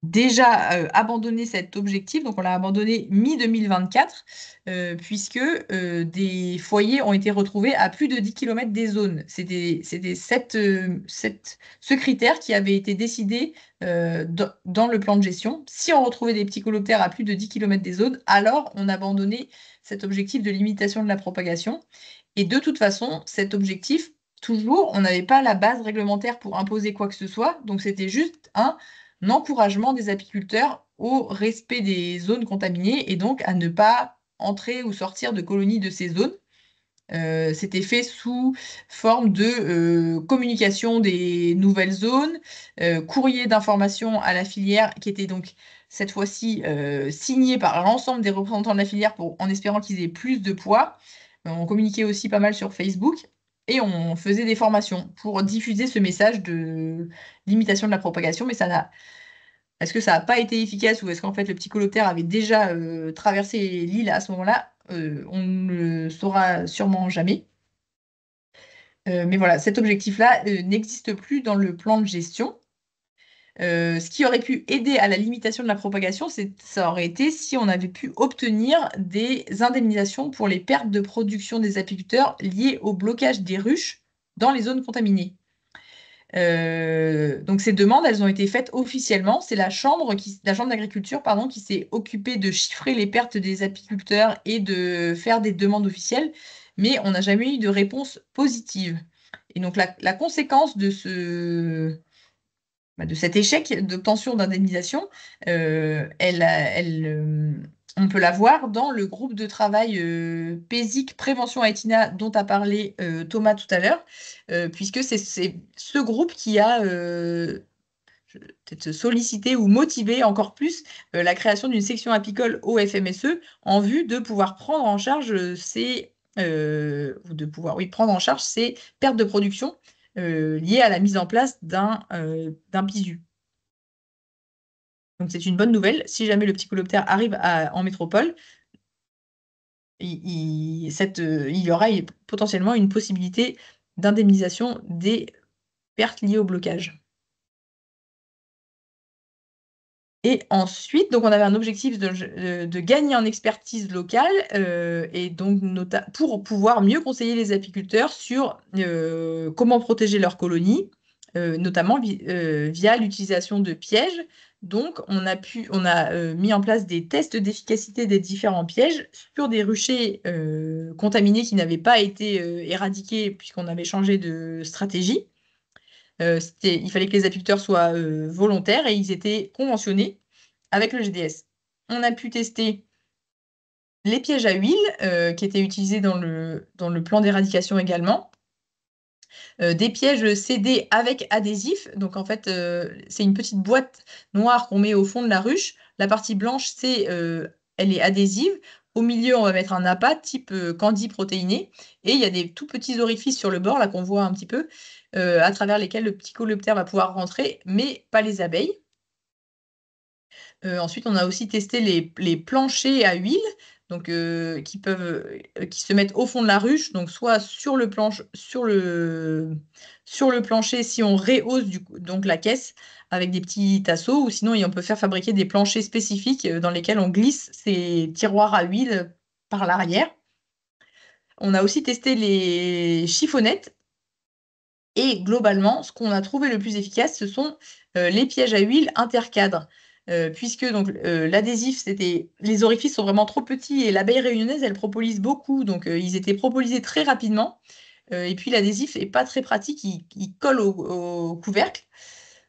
déjà abandonné cet objectif. Donc, on l'a abandonné mi-2024, puisque des foyers ont été retrouvés à plus de 10 km des zones. C'était ce critère qui avait été décidé dans le plan de gestion. Si on retrouvait des psychoptères à plus de 10 km des zones, alors on abandonnait cet objectif de limitation de la propagation. Et de toute façon, cet objectif, toujours, on n'avait pas la base réglementaire pour imposer quoi que ce soit. Donc, c'était juste un encouragement des apiculteurs au respect des zones contaminées et donc à ne pas entrer ou sortir de colonies de ces zones. C'était fait sous forme de communication des nouvelles zones, courrier d'information à la filière qui était donc cette fois-ci signé par l'ensemble des représentants de la filière en espérant qu'ils aient plus de poids. On communiquait aussi pas mal sur Facebook et on faisait des formations pour diffuser ce message de limitation de la propagation, mais ça n'a est-ce que ça n'a pas été efficace ou est-ce qu'en fait le psychoptère avait déjà traversé l'île à ce moment-là? On ne le saura sûrement jamais. Mais voilà, cet objectif-là n'existe plus dans le plan de gestion. Ce qui aurait pu aider à la limitation de la propagation, ça aurait été si on avait pu obtenir des indemnisations pour les pertes de production des apiculteurs liées au blocage des ruches dans les zones contaminées. Donc ces demandes, elles ont été faites officiellement. C'est la chambre d'agriculture, pardon, qui s'est occupée de chiffrer les pertes des apiculteurs et de faire des demandes officielles, mais on n'a jamais eu de réponse positive. Et donc la conséquence de cet échec d'obtention d'indemnisation, on peut la voir dans le groupe de travail PESIC Prévention Aetina dont a parlé Thomas tout à l'heure, puisque c'est ce groupe qui a peut-être sollicité ou motivé encore plus la création d'une section apicole au FMSE en vue de pouvoir prendre en charge prendre en charge ces pertes de production liées à la mise en place d'un PISU. Donc c'est une bonne nouvelle. Si jamais le psychoptère arrive en métropole, il y aura potentiellement une possibilité d'indemnisation des pertes liées au blocage. Et ensuite, donc on avait un objectif de gagner en expertise locale et donc pour pouvoir mieux conseiller les apiculteurs sur comment protéger leurs colonies, notamment via l'utilisation de pièges. Donc on a mis en place des tests d'efficacité des différents pièges sur des ruchers contaminés qui n'avaient pas été éradiqués puisqu'on avait changé de stratégie. Il fallait que les apiculteurs soient volontaires et ils étaient conventionnés avec le GDS. On a pu tester les pièges à huile qui étaient utilisés dans le plan d'éradication également. Des pièges CD avec adhésif. Donc en fait, c'est une petite boîte noire qu'on met au fond de la ruche. La partie blanche, elle est adhésive. Au milieu, on va mettre un appât type candy protéiné. Et il y a des tout petits orifices sur le bord, là qu'on voit un petit peu, à travers lesquels le petit coléoptère va pouvoir rentrer, mais pas les abeilles. Ensuite, on a aussi testé les planchers à huile, donc qui se mettent au fond de la ruche, donc soit sur le plancher si on rehausse donc la caisse avec des petits tasseaux, ou sinon on peut faire fabriquer des planchers spécifiques dans lesquels on glisse ces tiroirs à huile par l'arrière. On a aussi testé les chiffonnettes. Et globalement, ce qu'on a trouvé le plus efficace, ce sont les pièges à huile intercadres. Puisque donc l'adhésif, les orifices sont vraiment trop petits et l'abeille réunionnaise, elle propollise beaucoup, donc ils étaient propolisés très rapidement. Et puis l'adhésif n'est pas très pratique, il colle au couvercle.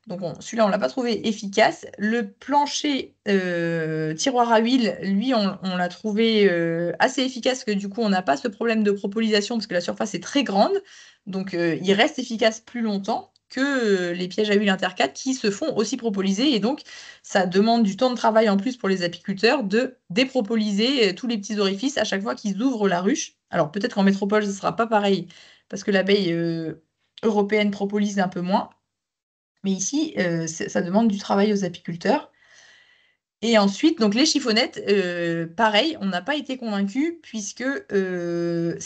Donc celui-là, on ne l'a pas trouvé efficace. Le plancher tiroir à huile, lui, on l'a trouvé assez efficace, parce que du coup, on n'a pas ce problème de propollisation, parce que la surface est très grande. Donc il reste efficace plus longtemps que les pièges à huile intercadres qui se font aussi propoliser. Et donc, ça demande du temps de travail en plus pour les apiculteurs de dépropoliser tous les petits orifices à chaque fois qu'ils ouvrent la ruche. Alors peut-être qu'en métropole, ce ne sera pas pareil, parce que l'abeille européenne propolise un peu moins. Mais ici, ça demande du travail aux apiculteurs. Et ensuite, donc les chiffonnettes, pareil, on n'a pas été convaincus puisque le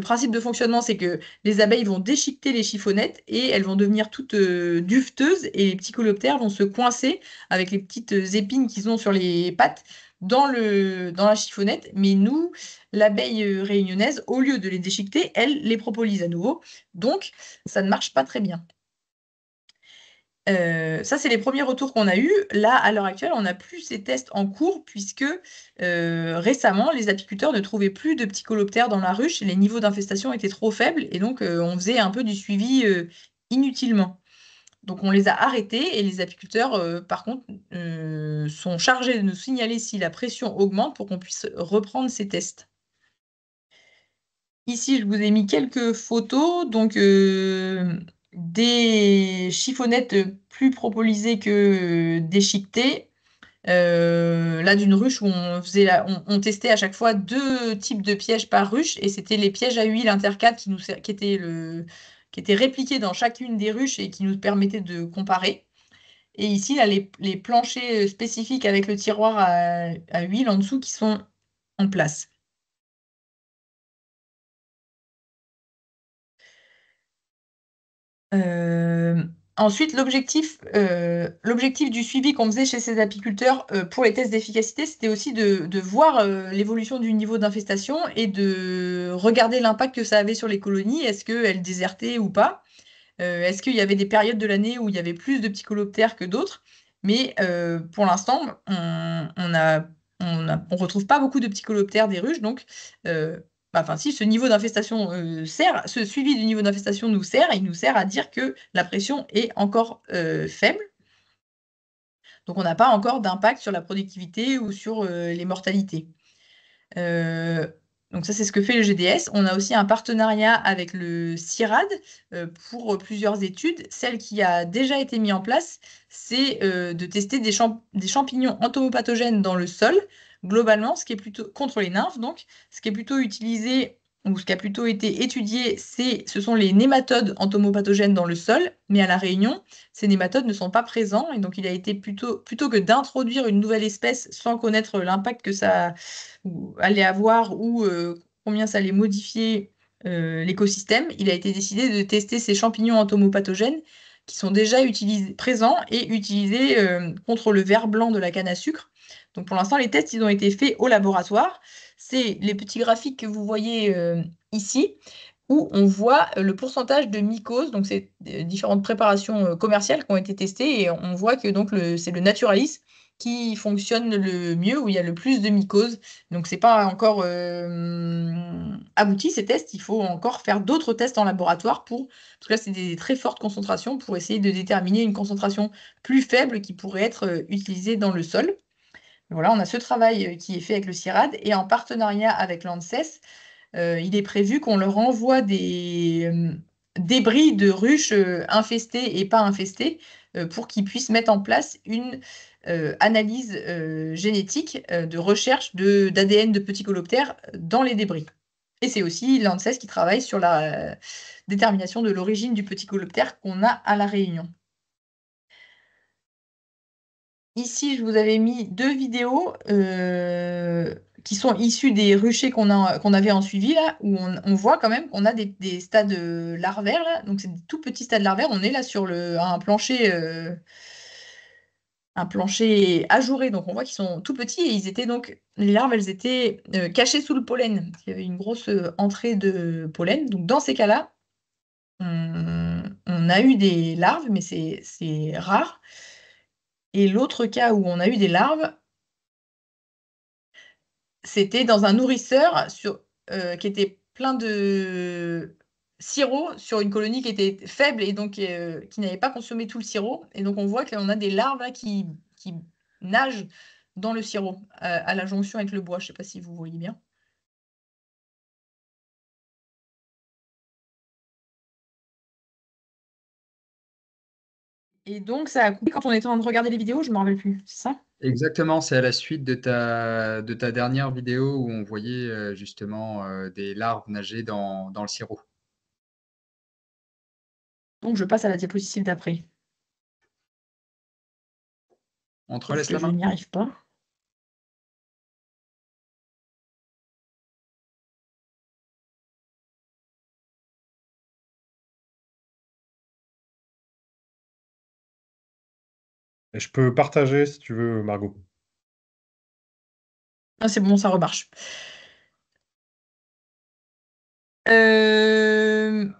principe de fonctionnement, c'est que les abeilles vont déchiqueter les chiffonnettes et elles vont devenir toutes duveteuses et les petits coléoptères vont se coincer avec les petites épines qu'ils ont sur les pattes dans la chiffonnette. Mais nous, l'abeille réunionnaise, au lieu de les déchiqueter, elle les propollise à nouveau. Donc, ça ne marche pas très bien. Ça, c'est les premiers retours qu'on a eus. Là, à l'heure actuelle, on n'a plus ces tests en cours puisque récemment, les apiculteurs ne trouvaient plus de petits coléoptères dans la ruche. Les niveaux d'infestation étaient trop faibles et donc on faisait un peu du suivi inutilement. Donc on les a arrêtés et les apiculteurs, par contre, sont chargés de nous signaler si la pression augmente pour qu'on puisse reprendre ces tests. Ici, je vous ai mis quelques photos. Donc, des chiffonnettes plus propolisées que déchiquetées. Là, d'une ruche où on testait à chaque fois 2 types de pièges par ruche, et c'était les pièges à huile intercade qui étaient répliqués dans chacune des ruches et qui nous permettaient de comparer. Et ici, là, les planchers spécifiques avec le tiroir à huile en dessous qui sont en place. Ensuite, l'objectif du suivi qu'on faisait chez ces apiculteurs pour les tests d'efficacité, c'était aussi de voir l'évolution du niveau d'infestation et de regarder l'impact que ça avait sur les colonies. Est-ce qu'elles désertaient ou pas? Est-ce qu'il y avait des périodes de l'année où il y avait plus de petits coléoptères que d'autres? Mais pour l'instant, on retrouve pas beaucoup de petits coléoptères des ruches. Donc, si ce niveau d'infestation ce suivi du niveau d'infestation nous sert, il nous sert à dire que la pression est encore faible. Donc, on n'a pas encore d'impact sur la productivité ou sur les mortalités. Donc ça, c'est ce que fait le GDS. On a aussi un partenariat avec le CIRAD pour plusieurs études. Celle qui a déjà été mise en place, c'est de tester des champignons entomopathogènes dans le sol, globalement, ce qui est plutôt contre les nymphes. Donc, ce qui est plutôt utilisé ou ce qui a plutôt été étudié, ce sont les nématodes entomopathogènes dans le sol, mais à La Réunion, ces nématodes ne sont pas présents. Et donc, il a été plutôt que d'introduire une nouvelle espèce sans connaître l'impact que ça allait avoir ou combien ça allait modifier l'écosystème, il a été décidé de tester ces champignons entomopathogènes qui sont déjà présents et utilisés contre le ver blanc de la canne à sucre. Donc pour l'instant, les tests ils ont été faits au laboratoire. C'est les petits graphiques que vous voyez ici, où on voit le pourcentage de mycose. Donc c'est différentes préparations commerciales qui ont été testées et on voit que donc c'est le Naturalis qui fonctionne le mieux, où il y a le plus de mycose. Donc c'est pas encore abouti ces tests. Il faut encore faire d'autres tests en laboratoire parce que là c'est des très fortes concentrations pour essayer de déterminer une concentration plus faible qui pourrait être utilisée dans le sol. Voilà, on a ce travail qui est fait avec le CIRAD et en partenariat avec l'ANSES, il est prévu qu'on leur envoie des débris de ruches infestées et pas infestées pour qu'ils puissent mettre en place une analyse génétique de recherche d'ADN de petits coléoptères dans les débris. Et c'est aussi l'ANSES qui travaille sur la détermination de l'origine du petit coléoptère qu'on a à La Réunion. Ici, je vous avais mis 2 vidéos qui sont issues des ruchers qu'on avait en suivi, là, où on voit quand même qu'on a des stades larvaires, là. Donc, c'est des tout petits stades larvaires. On est là sur un plancher ajouré. Donc, on voit qu'ils sont tout petits et les larves, elles étaient cachées sous le pollen. Il y avait une grosse entrée de pollen. Donc, dans ces cas-là, on a eu des larves, mais c'est rare. Et l'autre cas où on a eu des larves, c'était dans un nourrisseur qui était plein de sirop sur une colonie qui était faible et donc qui n'avait pas consommé tout le sirop. Et donc on voit qu'on a des larves là, qui nagent dans le sirop à la jonction avec le bois. Je ne sais pas si vous voyez bien. Et donc ça a coupé quand on était en train de regarder les vidéos, je ne me rappelle plus, c'est ça? Exactement, c'est à la suite de ta dernière vidéo où on voyait justement des larves nager dans le sirop. Donc je passe à la diapositive d'après. On te Sauf relaisse que la je main. n'y arrive pas. Et je peux partager si tu veux, Margot. Ah, c'est bon, ça remarche.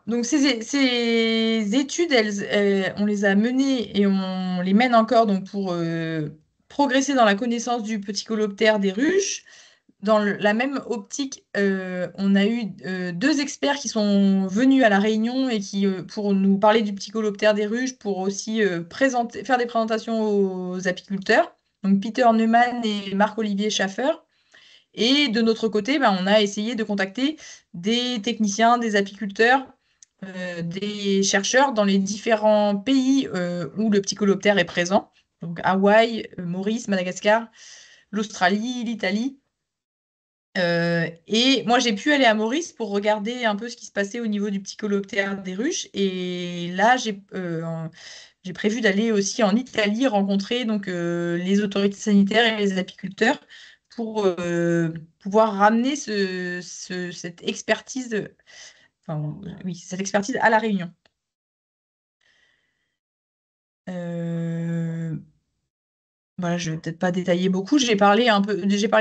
Donc ces études, on les a menées et on les mène encore donc pour progresser dans la connaissance du petit coloptère des ruches. Dans la même optique, on a eu deux experts qui sont venus à La Réunion et qui, pour nous parler du petit coloptère des ruches, pour aussi faire des présentations aux apiculteurs. Donc Peter Neumann et Marc-Olivier Schaffer. Et de notre côté, ben, on a essayé de contacter des techniciens, des apiculteurs, des chercheurs dans les différents pays où le psychoptère est présent. Donc Hawaï, Maurice, Madagascar, l'Australie, l'Italie. Et moi, j'ai pu aller à Maurice pour regarder un peu ce qui se passait au niveau du psychoptère des ruches. Et là, j'ai prévu d'aller aussi en Italie rencontrer donc, les autorités sanitaires et les apiculteurs pour pouvoir ramener cette expertise, enfin, oui, cette expertise à La Réunion. Euh, Voilà, je vais peut-être pas détailler beaucoup. J'ai parlé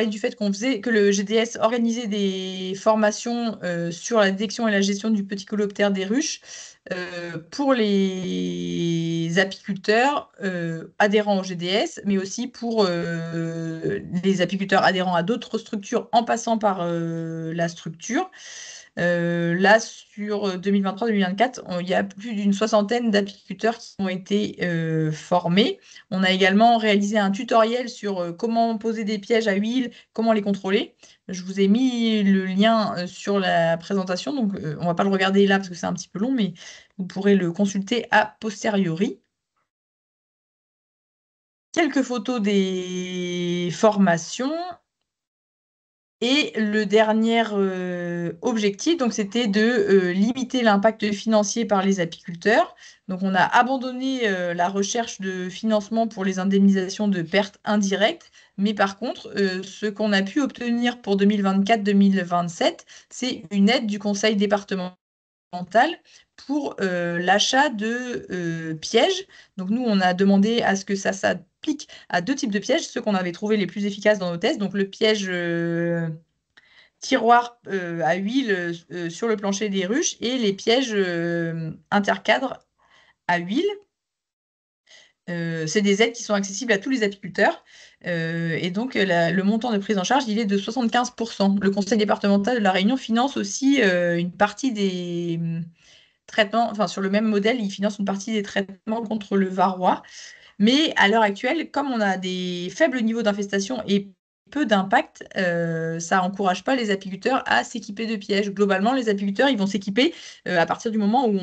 du fait que le GDS organisait des formations sur la détection et la gestion du petit coloptère des ruches pour les apiculteurs adhérents au GDS, mais aussi pour les apiculteurs adhérents à d'autres structures en passant par la structure. Là, sur 2023-2024, il y a plus d'une soixantaine d'apiculteurs qui ont été formés. On a également réalisé un tutoriel sur comment poser des pièges à huile, comment les contrôler. Je vous ai mis le lien sur la présentation, donc on ne va pas le regarder là parce que c'est un petit peu long, mais vous pourrez le consulter a posteriori. Quelques photos des formations. Et le dernier objectif, donc, c'était de limiter l'impact financier par les apiculteurs. Donc, on a abandonné la recherche de financement pour les indemnisations de pertes indirectes. Mais par contre, ce qu'on a pu obtenir pour 2024-2027, c'est une aide du conseil départemental pour l'achat de pièges. Donc, nous, on a demandé à ce que ça s'applique à deux types de pièges, ceux qu'on avait trouvés les plus efficaces dans nos tests. Donc, le piège tiroir à huile sur le plancher des ruches et les pièges intercadres à huile. C'est des aides qui sont accessibles à tous les apiculteurs. Et donc, le montant de prise en charge, il est de 75%. Le conseil départemental de La Réunion finance aussi une partie des traitements, enfin, sur le même modèle, il finance une partie des traitements contre le varroa. Mais à l'heure actuelle, comme on a des faibles niveaux d'infestation et peu d'impact, ça n'encourage pas les apiculteurs à s'équiper de pièges. Globalement, les apiculteurs, ils vont s'équiper à partir du moment où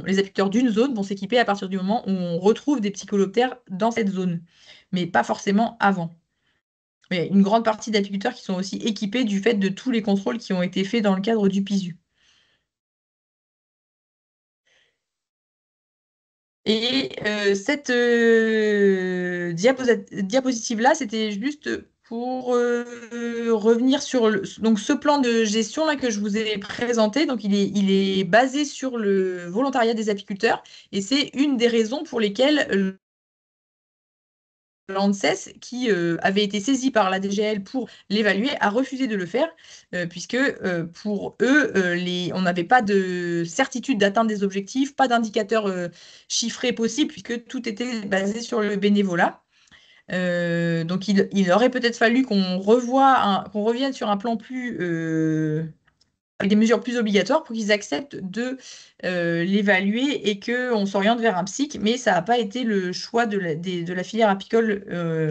les apiculteurs d'une zone vont s'équiper à partir du moment où on retrouve des psycholoptères dans cette zone, mais pas forcément avant. Il y a une grande partie d'apiculteurs qui sont aussi équipés du fait de tous les contrôles qui ont été faits dans le cadre du PISU. Et cette diapositive-là, c'était juste pour revenir sur donc ce plan de gestion là que je vous ai présenté. Donc, il est basé sur le volontariat des apiculteurs et c'est une des raisons pour lesquelles l'ANSES, qui avait été saisi par la DGL pour l'évaluer, a refusé de le faire, puisque pour eux, on n'avait pas de certitude d'atteindre des objectifs, pas d'indicateur chiffré possible, puisque tout était basé sur le bénévolat. Donc il aurait peut-être fallu qu'on revienne sur un plan plus avec des mesures plus obligatoires pour qu'ils acceptent de l'évaluer et qu'on s'oriente vers un psych, mais ça n'a pas été le choix de la filière apicole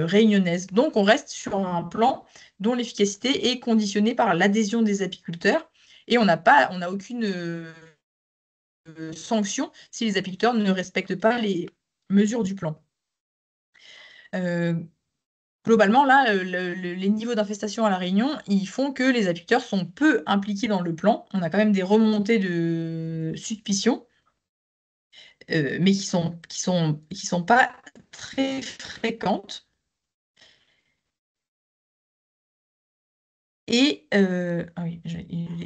réunionnaise. Donc on reste sur un plan dont l'efficacité est conditionnée par l'adhésion des apiculteurs et on n'a aucune sanction si les apiculteurs ne respectent pas les mesures du plan. Globalement, là, les niveaux d'infestation à La Réunion, ils font que les apiculteurs sont peu impliqués dans le plan. On a quand même des remontées de suspicion, mais qui sont pas très fréquentes. Et ah oui,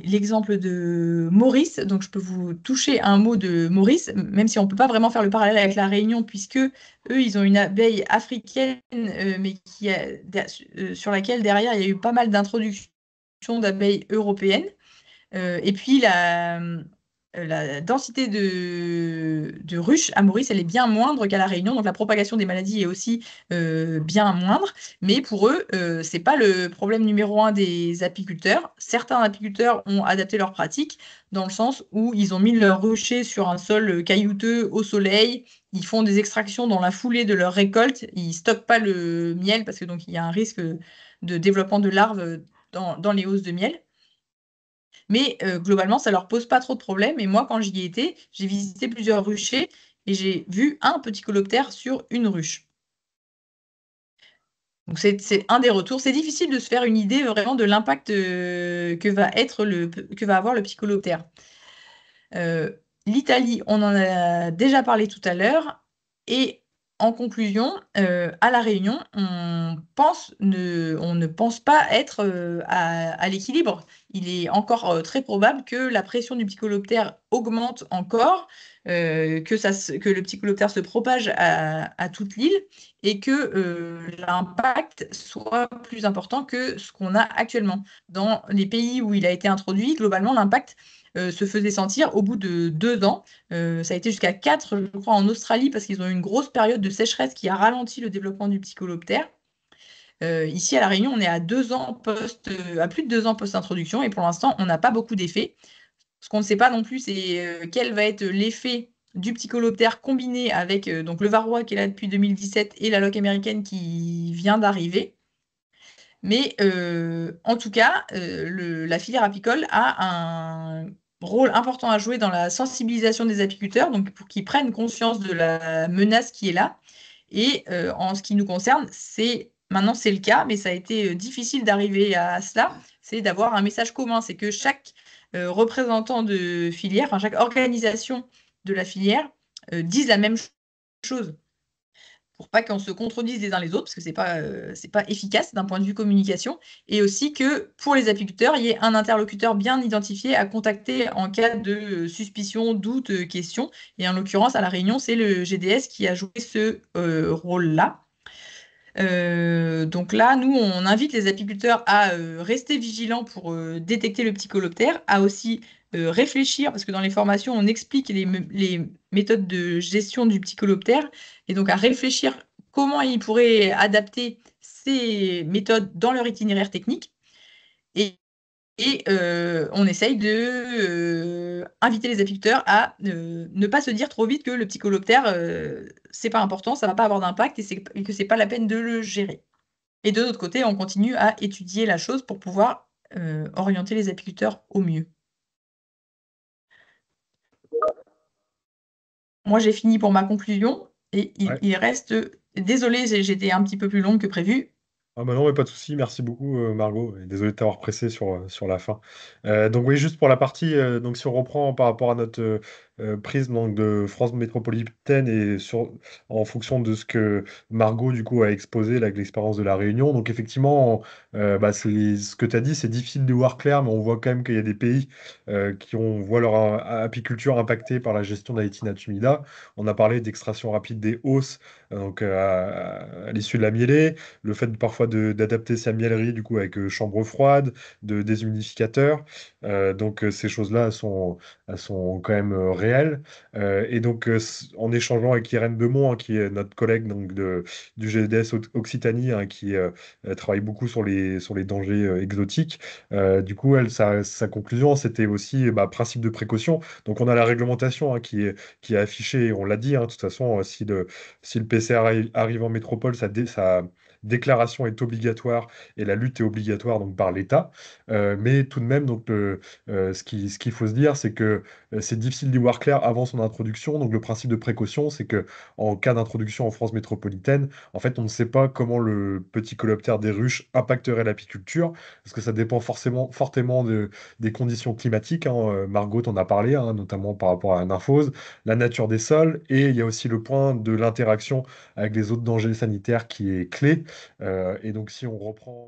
l'exemple de Maurice, donc je peux vous toucher un mot de Maurice, même si on ne peut pas vraiment faire le parallèle avec la Réunion, puisque eux, ils ont une abeille africaine, mais sur laquelle derrière, il y a eu pas mal d'introductions d'abeilles européennes. Et puis la densité de ruches à Maurice, elle est bien moindre qu'à La Réunion, donc la propagation des maladies est aussi bien moindre. Mais pour eux, c'est pas le problème numéro un des apiculteurs. Certains apiculteurs ont adapté leurs pratiques dans le sens où ils ont mis leurs ruchers sur un sol caillouteux au soleil. Ils font des extractions dans la foulée de leur récolte. Ils stockent pas le miel parce que donc il y a un risque de développement de larves dans les hausses de miel. Mais globalement, ça leur pose pas trop de problèmes. Et moi, quand j'y étais, j'ai visité plusieurs ruchers et j'ai vu un petit coloptère sur une ruche. Donc c'est un des retours. C'est difficile de se faire une idée vraiment de l'impact que va avoir le petit coloptère. L'Italie, on en a déjà parlé tout à l'heure. Et en conclusion, à La Réunion, on ne pense pas être à l'équilibre. Il est encore très probable que la pression du psychoptère augmente encore, que le psychoptère se propage à toute l'île et que l'impact soit plus important que ce qu'on a actuellement. Dans les pays où il a été introduit, globalement, l'impact se faisait sentir au bout de 2 ans. Ça a été jusqu'à 4, je crois, en Australie, parce qu'ils ont eu une grosse période de sécheresse qui a ralenti le développement du psychoptère. Ici, à La Réunion, on est à plus de 2 ans post-introduction, et pour l'instant, on n'a pas beaucoup d'effets. Ce qu'on ne sait pas non plus, c'est quel va être l'effet du psychoptère combiné avec donc le varroa qui est là depuis 2017 et la loque américaine qui vient d'arriver. Mais en tout cas, la filière apicole a un rôle important à jouer dans la sensibilisation des apiculteurs, donc pour qu'ils prennent conscience de la menace qui est là. Et en ce qui nous concerne, maintenant c'est le cas, mais ça a été difficile d'arriver à cela, c'est d'avoir un message commun, c'est que chaque représentant de filière, enfin chaque organisation de la filière dise la même chose pour pas qu'on se contredise les uns les autres, parce que c'est pas efficace d'un point de vue communication, et aussi que pour les apiculteurs, il y ait un interlocuteur bien identifié à contacter en cas de suspicion, doute, question. Et en l'occurrence, à La Réunion, c'est le GDS qui a joué ce rôle-là. Donc là, nous, on invite les apiculteurs à rester vigilants pour détecter le psychoptère, à aussi réfléchir, parce que dans les formations, on explique les méthodes de gestion du psychoptère, et donc à réfléchir comment ils pourraient adapter ces méthodes dans leur itinéraire technique. Et, on essaye de inviter les apiculteurs à ne pas se dire trop vite que le psychoptère, c'est pas important, ça va pas avoir d'impact et que c'est pas la peine de le gérer. Et de notre côté, on continue à étudier la chose pour pouvoir orienter les apiculteurs au mieux. Moi, j'ai fini pour ma conclusion et Ouais. il reste. Désolée, j'étais un petit peu plus longue que prévu. Ah bah non, mais pas de souci. Merci beaucoup, Margot. Et désolé de t'avoir pressé sur la fin. Donc oui, juste pour la partie, donc si on reprend par rapport à notre prisme donc, de France métropolitaine et en fonction de ce que Margot du coup a exposé, là, avec l'expérience de la Réunion. Donc effectivement, bah, c'est ce que tu as dit, c'est difficile de voir clair, mais on voit quand même qu'il y a des pays voient leur apiculture impactée par la gestion d'Aetina tumida. On a parlé d'extraction rapide des hausses, donc à l'issue de la mielée, le fait parfois d'adapter sa mielerie du coup avec chambre froide, de déshumidificateur. Donc ces choses-là elles sont quand même réelles. Et donc en échangeant avec Irène Demont, hein, qui est notre collègue donc, du GDS Occitanie, hein, qui travaille beaucoup sur les dangers exotiques, du coup, sa conclusion, c'était aussi bah, principe de précaution. Donc on a la réglementation hein, qui est affichée, on l'a dit, hein, de toute façon, si le PCR arrive en métropole, ça déclaration est obligatoire et la lutte est obligatoire donc par l'État. Mais tout de même, donc, ce qu'il faut se dire, c'est que c'est difficile d'y voir clair avant son introduction. Donc le principe de précaution, c'est que en cas d'introduction en France métropolitaine, en fait, on ne sait pas comment le petit coléoptère des ruches impacterait l'apiculture, parce que ça dépend fortement des conditions climatiques, hein. Margot en a parlé, hein, notamment par rapport à la nymphose, la nature des sols, et il y a aussi le point de l'interaction avec les autres dangers sanitaires qui est clé. Et donc, si on reprend